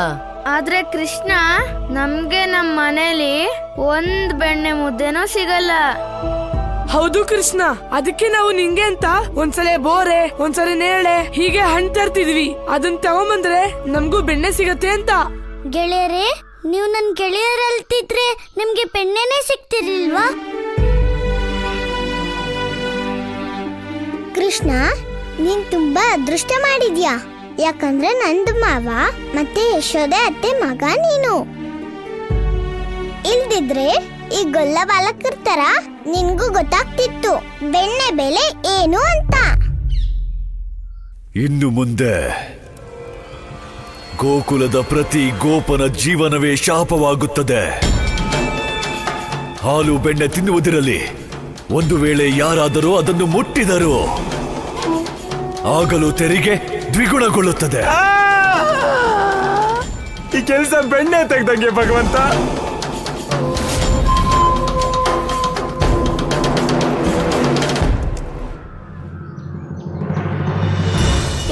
ಆದ್ರೆ ಕೃಷ್ಣ, ನಮ್ಗೆ ನಮ್ ಮನೇಲಿ ಒಂದ್ ಬೆಣ್ಣೆ ಮುದ್ದೆನೂ ಸಿಗಲ್ಲ. ಹೌದು ಕೃಷ್ಣ, ಅದಕ್ಕೆ ನಾವು ನಿಂಗೆ ಅಂತ ಒಂದ್ಸಲ ಬೋರೆ, ಒಂದ್ಸಲ ನೇರಳೆ ಹೀಗೆ ಹಣ್ಣು ತರ್ತಿದ್ವಿ. ಅದನ್ನ ತಗೊಂಬಂದ್ರೆ ನಮ್ಗೂ ಬೆಣ್ಣೆ ಸಿಗತ್ತೆ ಅಂತ. ಗೆಳೆಯರೇ, ನೀವು ನನ್ ಗೆಳೆಯರಲ್ತಿದ್ರೆ ನಿಮ್ಗೆ ಬೆಣ್ಣೆನೇ ಸಿಗ್ತಿರ್ಲಿಲ್ವಾ? ಕೃಷ್ಣ, ನೀನ್ ತುಂಬಾ ಅದೃಷ್ಟ ಮಾಡಿದ್ಯಾ. ಯಾಕಂದ್ರೆ ನಂದು ಮಾವ ಮತ್ತೆ ಯಶೋದೆ ಅತ್ತೆ ಮಗ ನೀನು. ಇಲ್ದಿದ್ರೆ ಈ ಗೊಲ್ಲ ಬಾಲಕರ ತರ ನಿನ್ಗೂ ಗೊತ್ತಾಗ್ತಿತ್ತು ಬೆಣ್ಣೆ ಬೆಲೆ ಏನು ಅಂತ. ಇನ್ನು ಮುಂದೆ ಗೋಕುಲದ ಪ್ರತಿ ಗೋಪನ ಜೀವನವೇ ಶಾಪವಾಗುತ್ತದೆ. ಹಾಲು ಬೆಣ್ಣೆ ತಿನ್ನುವುದಿರಲಿ, ಒಂದು ವೇಳೆ ಯಾರಾದರೂ ಅದನ್ನು ಮುಟ್ಟಿದರು ಆಗಲೂ ತೆರಿಗೆ ದ್ವಿಗುಣಗೊಳ್ಳುತ್ತದೆ. ಈ ಕೆಲಸ ಬೆಣ್ಣೆ ತೆಗ್ದಂಗೆ ಭಗವಂತ.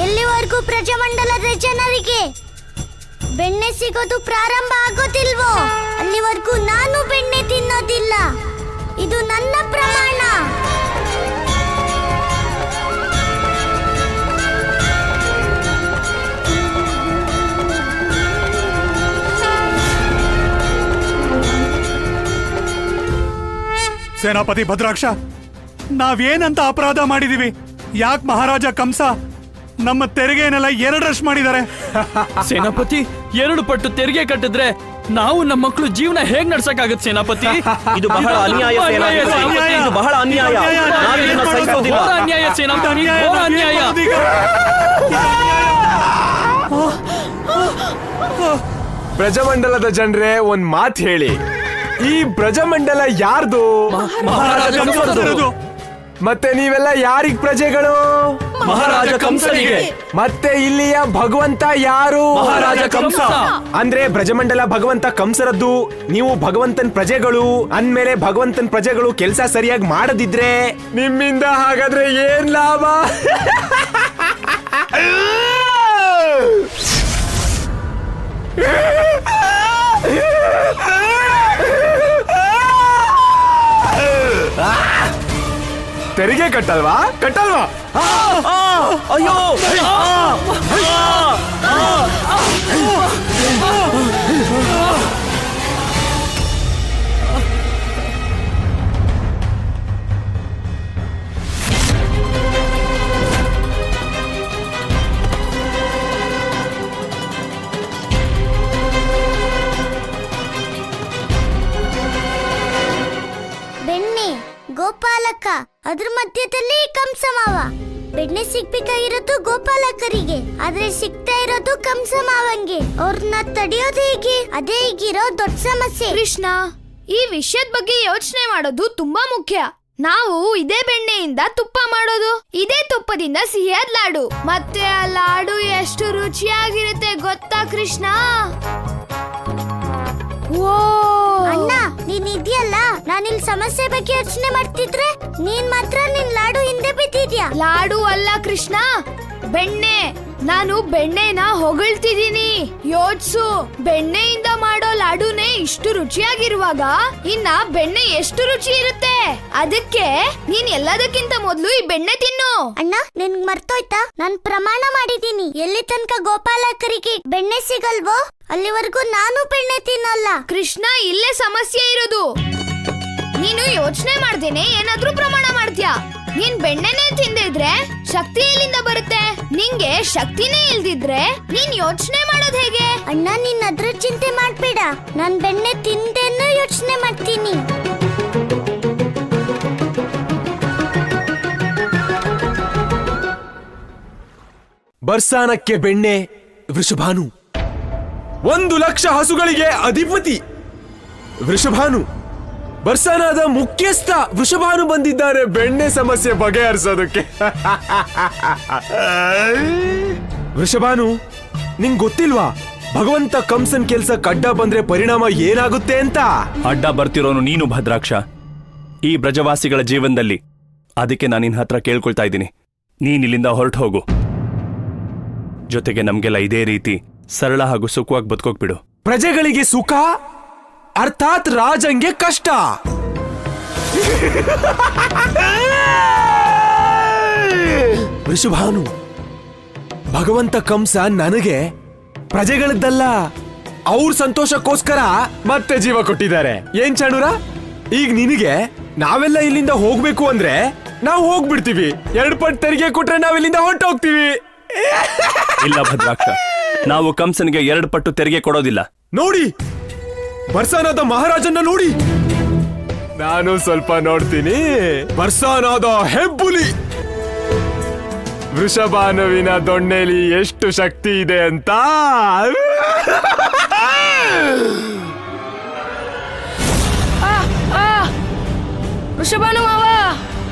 ಎಲ್ಲಿವರೆಗೂ ಪ್ರಜಾಮಂಡಲದ ಜನರಿಗೆ ಬೆಣ್ಣೆ ಸಿಗೋದು ಪ್ರಾರಂಭ ಆಗೋದಿಲ್ವೋ ಅಲ್ಲಿವರೆಗೂ ನಾನು ಬೆಣ್ಣೆ ತಿನ್ನೋದಿಲ್ಲ. ಇದು ನನ್ನ ಪ್ರಮಾಣ. ಸೇನಾಪತಿ ಭದ್ರಾಕ್ಷ, ನಾವೇನಂತ ಅಪರಾಧ ಮಾಡಿದೀವಿ? ಯಾಕೆ ಮಹಾರಾಜ ಕಂಸ ನಮ್ಮ ತೆರಿಗೆನೆಲ್ಲ ಎರಡರಷ್ಟು ಮಾಡಿದ್ದಾರೆ? ಸೇನಾಪತಿ, 2 ಪಟ್ಟು ತೆರಿಗೆ ಕಟ್ಟಿದ್ರೆ ನಾವು ನಮ್ಮ ಮಕ್ಕಳು ಜೀವನ ಹೇಗ್ ನಡ್ಸಕ್ಕಾಗತ್ತೆ ಸೇನಾಪತಿ? ಇದು ಬಹಳ ಅನ್ಯಾಯ ಸೇನಾಪತಿ, ಇದು ಬಹಳ ಅನ್ಯಾಯ. ನಾವಿದನ್ನ ಸಹಿಸೋದಿಲ್ಲ. ಘೋರ ಅನ್ಯಾಯ ಸೇನಾಪತಿ, ಘೋರ ಅನ್ಯಾಯ. ಪ್ರಜಾಮಂಡಲದ ಜನರೇ, ಒಂದ್ ಮಾತು ಹೇಳಿ, ಈ ಪ್ರಜಾಮಂಡಲ ಯಾರ್ದು? ಮಹಾರಾಜ ಕಂಸರದು. ಮತ್ತೆ ನೀವೆಲ್ಲ ಯಾರಿಗ್ ಪ್ರಜೆಗಳು? ಮಹಾರಾಜ ಕಂಸನಿಗೆ. ಮತ್ತೆ ಇಲ್ಲಿಯ ಭಗವಂತ ಯಾರು? ಮಹಾರಾಜ ಕಂಸ. ಅಂದ್ರೆ ಬ್ರಜಮಂಡಲ ಭಗವಂತ ಕಂಸರದ್ದು, ನೀವು ಭಗವಂತನ್ ಪ್ರಜೆಗಳು ಅಂದ್ಮೇಲೆ ಭಗವಂತನ್ ಪ್ರಜೆಗಳು ಕೆಲಸ ಸರಿಯಾಗಿ ಮಾಡದಿದ್ರೆ ನಿಮ್ಮಿಂದ ಹಾಗಾದ್ರೆ ಏನ್ ಲಾಭ? ತೆರಿಗೆ ಕಟ್ಟಲ್ವಾ? ಅಯ್ಯೋ! ಬೆಣ್ಣೆ, ಗೋಪಾಲಕ, ಅದ್ರ ಮಧ್ಯದಲ್ಲಿ ಕಂಸ ಮಾವ. ಬೆಣ್ಣೆ ಸಿಗ್ಬೇಕಾಗಿರೋದು ಗೋಪಾಲಕರಿಗೆ, ಆದ್ರೆ ಸಿಗ್ತಾ ಇರೋದು ಕಂಸ ಮಾವಂಗೆ. ಅವ್ರನ್ನ ತಡೆಯೋದು ಹೇಗೆ? ಅದೇ ಈಗಿರೋ ದೊಡ್ಡ ಸಮಸ್ಯೆ. ಕೃಷ್ಣ, ಈ ವಿಷಯದ ಬಗ್ಗೆ ಯೋಚನೆ ಮಾಡೋದು ತುಂಬಾ ಮುಖ್ಯ. ನಾವು ಇದೇ ಬೆಣ್ಣೆಯಿಂದ ತುಪ್ಪ ಮಾಡೋದು, ಇದೇ ತುಪ್ಪದಿಂದ ಸಿಹಿಯಾದ ಲಾಡು. ಮತ್ತೆ ಆ ಲಾಡು ಎಷ್ಟು ರುಚಿಯಾಗಿರುತ್ತೆ ಗೊತ್ತಾ ಕೃಷ್ಣ? ಓ ಅಣ್ಣ, ನೀನ್ ಇದೆಯಲ್ಲ, ನಾನಿಲ್ ಸಮಸ್ಯೆ ಬಗ್ಗೆ ಯೋಚನೆ ಮಾಡ್ತಿದ್ರೆ ನೀನ್ ಮಾತ್ರ ನಿನ್ ಲಾಡು ಹಿಂದೆ ಬಿದ್ದಿದ್ಯಾ. ಲಾಡು ಅಲ್ಲ ಕೃಷ್ಣ, ಬೆಣ್ಣೆ. ನಾನು ಬೆಣ್ಣೆನ ಹೊಗಳ್ತಿದ್ದೀನಿ. ಯೋಚ್ಸು, ಬೆಣ್ಣೆಯಿಂದ ಮಾಡೋ ಲಾಡುನೇ ಇಷ್ಟು ರುಚಿಯಾಗಿರುವಾಗ ಇನ್ನ ಬೆಣ್ಣೆ ಎಷ್ಟು ರುಚಿ ಇರುತ್ತೆ? ಅದಕ್ಕೆ ನೀನ್ ಎಲ್ಲದಕ್ಕಿಂತ ಮೊದ್ಲು ಈ ಬೆಣ್ಣೆ ತಿನ್ನು. ಅಣ್ಣ, ನಿನ್ಗ್ ಮರ್ತೋಯ್ತಾ? ನಾನ್ ಪ್ರಮಾಣ ಮಾಡಿದೀನಿ, ಎಲ್ಲಿ ತನಕ ಗೋಪಾಲಕರಿಗೆ ಬೆಣ್ಣೆ ಸಿಗಲ್ವೋ ಅಲ್ಲಿವರೆಗೂ ನಾನು ಬೆಣ್ಣೆ ತಿನ್ನಲ್ಲ. ಕೃಷ್ಣ, ಇಲ್ಲೇ ಸಮಸ್ಯೆ ಇರೋದು. ನೀನು ಯೋಚನೆ ಮಾಡ್ದೇನೆ ಏನಾದ್ರೂ ಪ್ರಮಾಣ ಮಾಡ್ತೀಯಾ? ನೀನ್ ಬೆಣ್ಣೆನೇ ತಿಂದಿದ್ರೆ ಶಕ್ತಿ ಎಲ್ಲಿಂದ ಬರುತ್ತೆ? ನಿಂಗೆ ಶಕ್ತಿನೇ ಇಲ್ದಿದ್ರೆ ನೀನ್ ಯೋಚನೆ ಮಾಡೋದ್ ಹೇಗೆ? ಅಣ್ಣ, ನೀನ್ ಅದ್ರ ಚಿಂತೆ ಮಾಡ್ಬೇಡ, ನಾನ್ ಬೆಣ್ಣೆ ತಿಂದೇನು ಯೋಚನೆ ಮಾಡ್ತೀನಿ. ಬರ್ಸಾನಕ್ಕೆ ಬೆಣ್ಣೆ, ವೃಷಭಾನು 1,00,000 ಹಸುಗಳಿಗೆ ಅಧಿಪತಿ ವೃಷಭಾನು, ಬರ್ಸಾನಾದ ಮುಖ್ಯಸ್ಥ ವೃಷಭಾನು ಬಂದಿದ್ದಾರೆ ಬೆಣ್ಣೆ ಸಮಸ್ಯೆ ಬಗೆಹರಿಸೋದಕ್ಕೆ. ವೃಷಭಾನು, ನಿಂಗ್ ಗೊತ್ತಿಲ್ವಾ ಭಗವಂತ ಕಂಸನ್ ಕೆಲ್ಸ ಅಡ್ಡ ಬಂದ್ರೆ ಪರಿಣಾಮ ಏನಾಗುತ್ತೆ ಅಂತ? ಅಡ್ಡ ಬರ್ತಿರೋನು ನೀನು ಭದ್ರಾಕ್ಷ, ಈ ಬ್ರಜವಾಸಿಗಳ ಜೀವನದಲ್ಲಿ. ಅದಕ್ಕೆ ನಾನು ನಿನ್ನ ಹತ್ರ ಕೇಳ್ಕೊಳ್ತಾ ಇದ್ದೀನಿ, ನೀನ್ ಇಲ್ಲಿಂದ ಹೊರಟು ಹೋಗು. ಜೊತೆಗೆ ನಮ್ಗೆಲ್ಲ ಇದೇ ರೀತಿ ಸರಳ ಹಾಗೂ ಸುಖವಾಗಿ ಬದುಕೋಗ್ಬಿಡು. ಪ್ರಜೆಗಳಿಗೆ ಸುಖ ಅರ್ಥಾತ್ ರಾಜಂಗೆ ಕಷ್ಟ. ವೃಷಭಾನು, ಭಗವಂತ ಕಂಸ ನನಗೆ ಪ್ರಜೆಗಳದ್ದಲ್ಲ, ಅವ್ರ ಸಂತೋಷಕ್ಕೋಸ್ಕರ ಮತ್ತೆ ಜೀವ ಕೊಟ್ಟಿದ್ದಾರೆ. ಏನ್ ಚಾಣೂರ, ಈಗ ನಿನಗೆ ನಾವೆಲ್ಲ ಇಲ್ಲಿಂದ ಹೋಗ್ಬೇಕು ಅಂದ್ರೆ ನಾವು ಹೋಗ್ಬಿಡ್ತೀವಿ. 2 ಪಟ್ಟು ತೆರಿಗೆ ಕೊಟ್ರೆ ನಾವಿಲ್ಲಿಂದ ಹೊರಟೋಗ್ತೀವಿ. ಇಲ್ಲ ಭದ್ರಾಕ್ಷ, ನಾವು ಕಂಸನಿಗೆ 2 ಪಟ್ಟು ತೆರಿಗೆ ಕೊಡೋದಿಲ್ಲ. ನೋಡಿ, ಬರ್ಸಾನಾದ ಮಹಾರಾಜನ್ನ ನೋಡಿ. ನಾನು ಸ್ವಲ್ಪ ನೋಡ್ತೀನಿ. ಬರ್ಸಾನಾದ ಹೆಬ್ಬುಲಿ ವೃಷಭಾನುವಿನ ದೊಣ್ಣೆಲಿ ಎಷ್ಟು ಶಕ್ತಿ ಇದೆ ಅಂತ. ವೃಷಭಾನು ಮಾವ,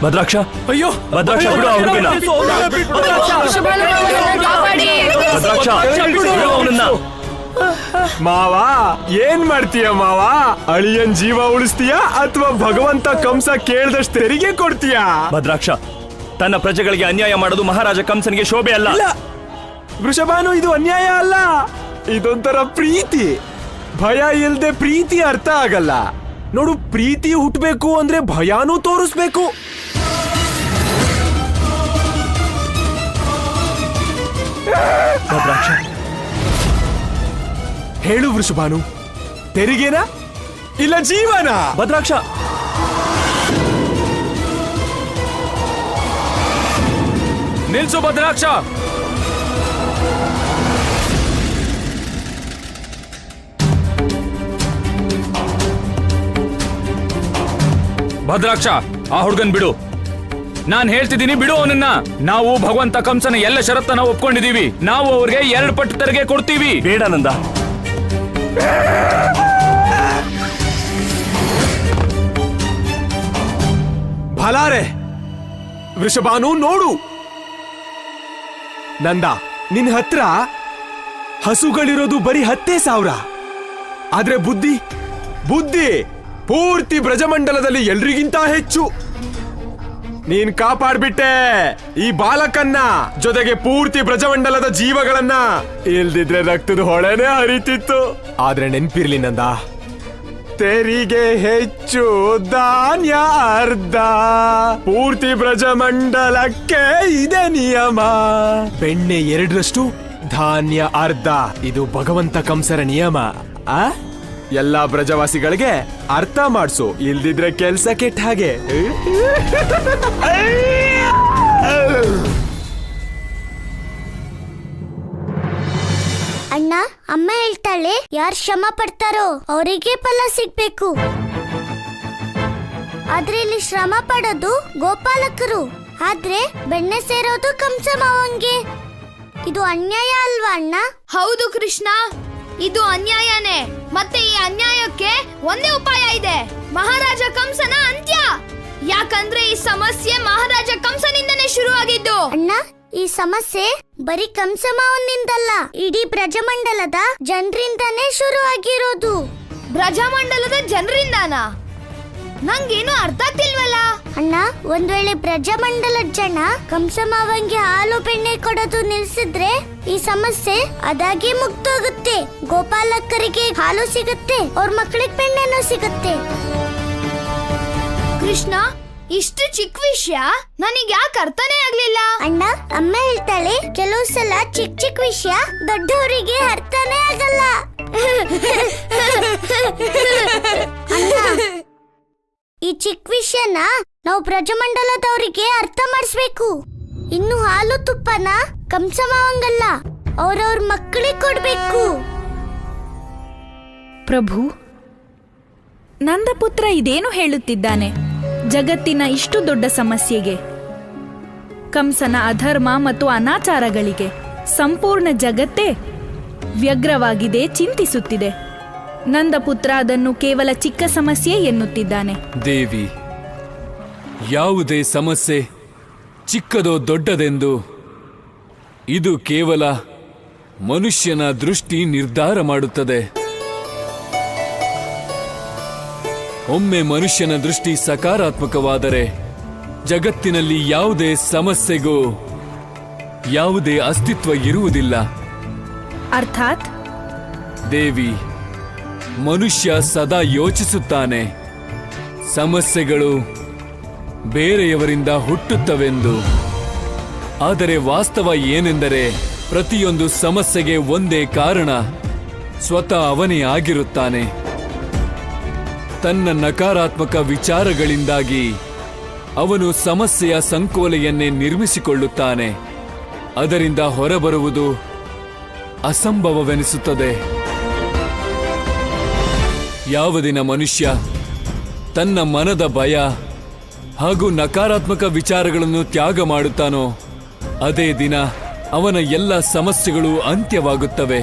ಭದ್ರಾಕ್ಷ, ಅಯ್ಯೋ ಭದ್ರಾಕ್ಷ ಬಿಡು ಅವ್ರಿಗಿನ್ನ. ವೃಷಭಾನು ಮಾವನನ್ನ ಕಾಪಾಡಿ. ಭದ್ರಾಕ್ಷ ಬಿಡು ಅವನನ್ನ. ಮಾವ, ಏನ್ ಮಾಡ್ತೀಯ ಮಾವ? ಅಳಿಯನ್ ಜೀವ ಉಳಿಸ್ತೀಯ ಅಥವಾ ಭಗವಂತ ಕಂಸ ಕೇಳ್ದಷ್ಟು ತೆರಿಗೆ ಕೊಡ್ತೀಯ? ಭದ್ರಾಕ್ಷ, ತನ್ನ ಪ್ರಜೆಗಳಿಗೆ ಅನ್ಯಾಯ ಮಾಡೋದು ಮಹಾರಾಜ ಕಂಸನಿಗೆ ಶೋಭೆ ಅಲ್ಲ. ವೃಷಭಾನು, ಇದು ಅನ್ಯಾಯ ಅಲ್ಲ, ಇದೊಂಥರ ಪ್ರೀತಿ. ಭಯ ಇಲ್ದೆ ಪ್ರೀತಿ ಅರ್ಥ ಆಗಲ್ಲ. ನೋಡು, ಪ್ರೀತಿ ಹುಟ್ಟಬೇಕು ಅಂದ್ರೆ ಭಯಾನೂ ತೋರಿಸ್ಬೇಕು. ಭದ್ರಾಕ್ಷ, ಹೇಳು ವೃಷಭಾನು, ತೆರಿಗೆನಾ ಇಲ್ಲ ಜೀವನ? ಭದ್ರಾಕ್ಷ, ನಿಲ್ಸು ಭದ್ರಾಕ್ಷ. ಭದ್ರಾಕ್ಷ, ಆ ಹುಡುಗನ್ ಬಿಡು. ನಾನ್ ಹೇಳ್ತಿದ್ದೀನಿ, ಬಿಡು ಅವನನ್ನ. ನಾವು ಭಗವಂತ ಕಂಸನ ಎಲ್ಲ ಷರತ್ತನ್ನ ಒಪ್ಕೊಂಡಿದೀವಿ. ನಾವು ಅವ್ರಿಗೆ 2 ಪಟ್ಟು ತೆರಿಗೆ ಕೊಡ್ತೀವಿ. ಬೇಡ ನಂದ. ಭಲಾರೆ ವೃಷಭಾನು, ನೋಡು. ನಂದ, ನಿನ್ ಹತ್ರ ಹಸುಗಳಿರೋದು ಬರೀ 10,000. ಆದ್ರೆ ಬುದ್ಧಿ ಪೂರ್ತಿ ಬ್ರಜಮಂಡಲದಲ್ಲಿ ಎಲ್ರಿಗಿಂತ ಹೆಚ್ಚು. ನೀನ್ ಕಾಪಾಡ್ಬಿಟ್ಟೆ ಈ ಬಾಲಕನ್ನ, ಜೊತೆಗೆ ಪೂರ್ತಿ ಬ್ರಜಮಂಡಲದ ಜೀವಗಳನ್ನ. ಇಲ್ದಿದ್ರೆ ರಕ್ತದ ಹೊಳೆನೇ ಹರಿತಿತ್ತು. ಆದ್ರೆ ನೆನ್ಪಿರ್ಲಿ ನಂದ, ತೆರಿಗೆ ಹೆಚ್ಚು, ಧಾನ್ಯ ಅರ್ಧ. ಪೂರ್ತಿ ಬ್ರಜಮಂಡಲಕ್ಕೆ ಇದೆ ನಿಯಮ. ಬೆಣ್ಣೆ 2ರಷ್ಟು, ಧಾನ್ಯ ಅರ್ಧ. ಇದು ಭಗವಂತ ಕಂಸರ ನಿಯಮ. ಎಲ್ಲಾ ಬ್ರಜವಾಸಿಗಳಿಗೆ ಅರ್ಥ ಮಾಡ್ಸು, ಇಲ್ದಿದ್ರೆ ಕೆಲ್ಸ ಕೆಟ್ಟ ಹಾಗೆ. ಅಣ್ಣ, ಅಮ್ಮ ಹೇಳ್ತಾಳೆ, ಯಾರು ಶ್ರಮ ಪಡ್ತಾರೋ ಅವರಿಗೆ ಫಲ ಸಿಗ್ಬೇಕು. ಆದ್ರೆ ಇಲ್ಲಿ ಶ್ರಮ ಪಡೋದು ಗೋಪಾಲಕರು, ಆದ್ರೆ ಬೆಣ್ಣೆ ಸೇರೋದು ಕಂಸ ಮಾವಂಗೆ. ಇದು ಅನ್ಯಾಯ ಅಲ್ವಾ ಅಣ್ಣ? ಹೌದು ಕೃಷ್ಣ, ಇದು ಅನ್ಯಾಯನೇ. ಮತ್ತೆ ಈ ಅನ್ಯಾಯಕ್ಕೆ ಒಂದೇ ಉಪಾಯ ಇದೆ, ಮಹಾರಾಜ ಕಂಸನ ಅಂತ್ಯ. ಯಾಕಂದ್ರೆ ಈ ಸಮಸ್ಯೆ ಮಹಾರಾಜ ಕಂಸನಿಂದನೇ ಶುರುವಾಗಿದ್ದು. ಅಣ್ಣ, ಈ ಸಮಸ್ಯೆ ಬರೀ ಕಂಸ ಮಾವನಿಂದಲ್ಲ, ಇಡೀ ಬ್ರಜಮಂಡಲದ ಜನರಿಂದಾನೇ ಶುರು ಆಗಿರೋದು. ಬ್ರಜಮಂಡಲದ ಜನರಿಂದಾನಾ? ನಂಗೇನು ಅರ್ಥ ಆಗ್ತಿಲ್ವಲ್ಲ. ಅಣ್ಣ, ಒಂದ್ ವೇಳೆ ಬ್ರಜಮಂಡಲದ ಜನ ಕಂಸ ಮಾವಂಗೆ ಹಾಲು ಬೆಣ್ಣೆ ಕೊಡೋದು ನಿಲ್ಸಿದ್ರೆ ಈ ಸಮಸ್ಯೆ ಅದಾಗೆ ಮುಗ್ದೋಗುತ್ತೆ. ಗೋಪಾಲಕರಿಗೆ ಹಾಲು ಸಿಗುತ್ತೆ, ಅವ್ರ ಮಕ್ಕಳಿಗೆ ಬೆಣ್ಣೆನೂ ಸಿಗುತ್ತೆ. ಕೃಷ್ಣ, ಇಷ್ಟು ಚಿಕ್ಕ ವಿಷಯ ನನಗೆ ಯಾಕೆ ಅರ್ಥನೇ ಆಗ್ಲಿಲ್ಲ? ಅಣ್ಣ, ಅಮ್ಮ ಹೇಳ್ತಾಳೆ, ಕೆಲವು ಸಲ ಚಿಕ್ಕ ಚಿಕ್ಕ ವಿಷಯ ದೊಡ್ಡವರಿಗೆ ಅರ್ಥನೇ ಆಗಲ್ಲ. ಅಣ್ಣ, ಈ ಚಿಕ್ಕ ವಿಷಯನ ನಾವು ಬ್ರಜಮಂಡಲದವರಿಗೆ ಅರ್ಥ ಮಾಡಿಸ್ಬೇಕು. ಇನ್ನು ಹಾಲು ತುಪ್ಪನ ಕಂಸ ಮಾವಂಗಲ್ಲ, ಅವ್ರವ್ರ ಮಕ್ಕಳಿಗೆ ಕೊಡ್ಬೇಕು. ಪ್ರಭು, ನಂದಪುತ್ರ ಇದೇನು ಹೇಳುತ್ತಿದ್ದಾನೆ? ಜಗತ್ತಿನ ಇಷ್ಟು ದೊಡ್ಡ ಸಮಸ್ಯೆಗೆ, ಕಂಸನ ಅಧರ್ಮ ಮತ್ತು ಅನಾಚಾರಗಳಿಗೆ ಸಂಪೂರ್ಣ ಜಗತ್ತೇ ವ್ಯಗ್ರವಾಗಿದೆ, ಚಿಂತಿಸುತ್ತಿದೆ. ನಂದಪುತ್ರ ಅದನ್ನು ಕೇವಲ ಚಿಕ್ಕ ಸಮಸ್ಯೆ ಎನ್ನುತ್ತಿದ್ದಾನೆ. ದೇವಿ, ಯಾವುದೇ ಸಮಸ್ಯೆ ಚಿಕ್ಕದೋ ದೊಡ್ಡದೆಂದು ಇದು ಕೇವಲ ಮನುಷ್ಯನ ದೃಷ್ಟಿ ನಿರ್ಧಾರ ಮಾಡುತ್ತದೆ. ಒಮ್ಮೆ ಮನುಷ್ಯನ ದೃಷ್ಟಿ ಸಕಾರಾತ್ಮಕವಾದರೆ ಜಗತ್ತಿನಲ್ಲಿ ಯಾವುದೇ ಸಮಸ್ಯೆಗೂ ಯಾವುದೇ ಅಸ್ತಿತ್ವ ಇರುವುದಿಲ್ಲ. ಅರ್ಥಾತ್ ದೇವಿ, ಮನುಷ್ಯ ಸದಾ ಯೋಚಿಸುತ್ತಾನೆ ಸಮಸ್ಯೆಗಳು ಬೇರೆಯವರಿಂದ ಹುಟ್ಟುತ್ತವೆಂದು. ಆದರೆ ವಾಸ್ತವ ಏನೆಂದರೆ ಪ್ರತಿಯೊಂದು ಸಮಸ್ಯೆಗೆ ಒಂದೇ ಕಾರಣ, ಸ್ವತಃ ಅವನೇ ಆಗಿರುತ್ತಾನೆ. ತನ್ನ ನಕಾರಾತ್ಮಕ ವಿಚಾರಗಳಿಂದಾಗಿ ಅವನು ಸಮಸ್ಯೆಯ ಸಂಕೋಲೆಯನ್ನೇ ನಿರ್ಮಿಸಿಕೊಳ್ಳುತ್ತಾನೆ. ಅದರಿಂದ ಹೊರಬರುವುದು ಅಸಂಭವವೆನಿಸುತ್ತದೆ. ಯಾವ ದಿನ ಮನುಷ್ಯ ತನ್ನ ಮನದ ಭಯ ಹಾಗೂ ನಕಾರಾತ್ಮಕ ವಿಚಾರಗಳನ್ನು ತ್ಯಾಗ ಮಾಡುತ್ತಾನೋ ಅದೇ ದಿನ ಅವನ ಎಲ್ಲ ಸಮಸ್ಯೆಗಳು ಅಂತ್ಯವಾಗುತ್ತವೆ.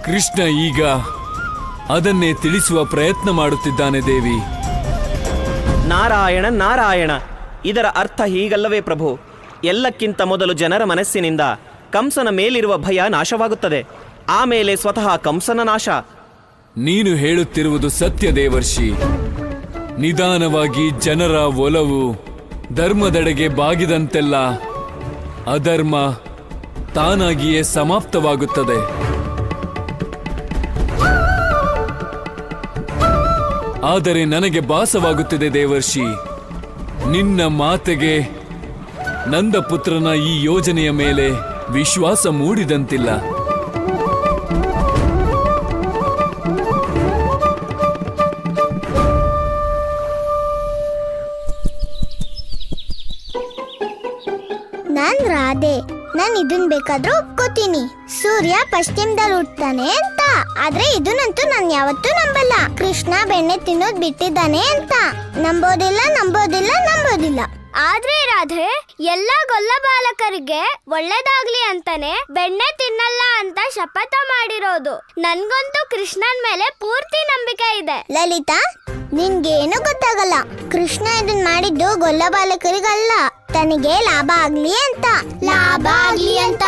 ಕೃಷ್ಣ ಈಗ ಅದನ್ನೇ ತಿಳಿಸುವ ಪ್ರಯತ್ನ ಮಾಡುತ್ತಿದ್ದಾನೆ. ದೇವಿ, ನಾರಾಯಣ ನಾರಾಯಣ, ಇದರ ಅರ್ಥ ಹೀಗಲ್ಲವೇ ಪ್ರಭು? ಎಲ್ಲಕ್ಕಿಂತ ಮೊದಲು ಜನರ ಮನಸ್ಸಿನಿಂದ ಕಂಸನ ಮೇಲಿರುವ ಭಯ ನಾಶವಾಗುತ್ತದೆ, ಆಮೇಲೆ ಸ್ವತಃ ಕಂಸನ ನಾಶ. ನೀನು ಹೇಳುತ್ತಿರುವುದು ಸತ್ಯ ದೇವರ್ಷಿ. ನಿಧಾನವಾಗಿ ಜನರ ಒಲವು ಧರ್ಮದೆಡೆಗೆ ಬಾಗಿದಂತೆಲ್ಲ ಅಧರ್ಮ ತಾನಾಗಿಯೇ ಸಮಾಪ್ತವಾಗುತ್ತದೆ. ಆದರೆ ನನಗೆ ಭಾಸವಾಗುತ್ತಿದೆ ದೇವರ್ಷಿ, ನಿನ್ನ ಮಾತೆಗೆ ನಂದಪುತ್ರನ ಈ ಯೋಜನೆಯ ಮೇಲೆ ವಿಶ್ವಾಸ ಮೂಡಿದಂತಿಲ್ಲ. ನಾನ್ ರಾಧೆ, ನಾನ್ ಇದನ್ ಬೇಕಾದ್ರೂ ಒಪ್ಕೋತೀನಿ. ಸೂರ್ಯ ಪಶ್ಚಿಮದಲ್ಲಿ ಹುಟ್ತಾನೆ ಅಂತ. ಆದ್ರೆ ಇದನ್ನಂತೂ ನಾನ್ ಯಾವತ್ತೂ ನಂಬಲ್ಲ. ಕೃಷ್ಣ ಬೆಣ್ಣೆ ತಿನ್ನೋದ್ ಬಿಟ್ಟಿದ್ದಾನೆ ಅಂತ ನಂಬೋದಿಲ್ಲ, ನಂಬೋದಿಲ್ಲ, ನಂಬೋದಿಲ್ಲ. ಆದ್ರೆ ರಾಧೆ, ಎಲ್ಲಾ ಗೊಲ್ಲ ಬಾಲಕರಿಗೆ ಒಳ್ಳೇದಾಗ್ಲಿ ಅಂತಾನೆ ಬೆಣ್ಣೆ ತಿನ್ನಲ್ಲ ಅಂತ ಶಪಥ ಮಾಡಿರೋದು. ನನ್ಗಂತೂ ಕೃಷ್ಣನ್ ಮೇಲೆ ಪೂರ್ತಿ ನಂಬಿಕೆ ಇದೆ. ಲಲಿತಾ, ನಿನ್ಗೇನು ಗೊತ್ತಾಗಲ್ಲ. ಕೃಷ್ಣ ಇದನ್ ಮಾಡಿದ್ದು ಗೊಲ್ಲ ಬಾಲಕರಿಗಲ್ಲ, ತನಗೆ ಲಾಭ ಆಗ್ಲಿ ಅಂತ. ಲಾಭ ಆಗ್ಲಿ ಅಂತ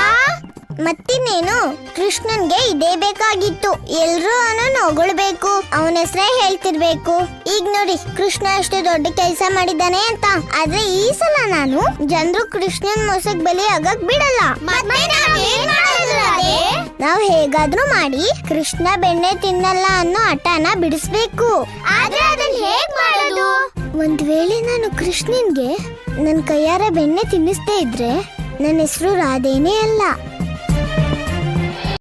ಮತ್ತಿನ್ನೇನು, ಕೃಷ್ಣನ್ಗೆ ಇದೇ ಬೇಕಾಗಿತ್ತು. ಎಲ್ರೂ ಅವನನ್ನು ಹೊಗಳ್ಬೇಕು, ಅವನ ಹೆಸರೇ ಹೇಳ್ತಿರ್ಬೇಕು. ಈಗ ನೋಡಿ ಕೃಷ್ಣ ಎಷ್ಟು ದೊಡ್ಡ ಕೆಲಸ ಮಾಡಿದ್ದಾನೆ ಅಂತ. ಆದ್ರೆ ಈ ಸಲ ನಾನು ಜನರು ಕೃಷ್ಣನ್ ಮೋಸಕ್ ಬಲಿ ಆಗಕ್ ಬಿಡಲ್ಲ. ನಾವ್ ಹೇಗಾದ್ರೂ ಮಾಡಿ ಕೃಷ್ಣ ಬೆಣ್ಣೆ ತಿನ್ನಲ್ಲ ಅನ್ನೋ ಹಠನ ಬಿಡಿಸ್ಬೇಕು. ಆದ್ರೆ ಅದನ್ನ ಹೇಗ್ ಮಾಡೋದು? ಒಂದ್ ವೇಳೆ ನಾನು ಕೃಷ್ಣನ್ಗೆ ನನ್ ಕೈಯಾರ ಬೆಣ್ಣೆ ತಿನ್ನಿಸ್ದೇ ಇದ್ರೆ ನನ್ನ ಹೆಸರು ರಾಧೇನೇ ಅಲ್ಲ.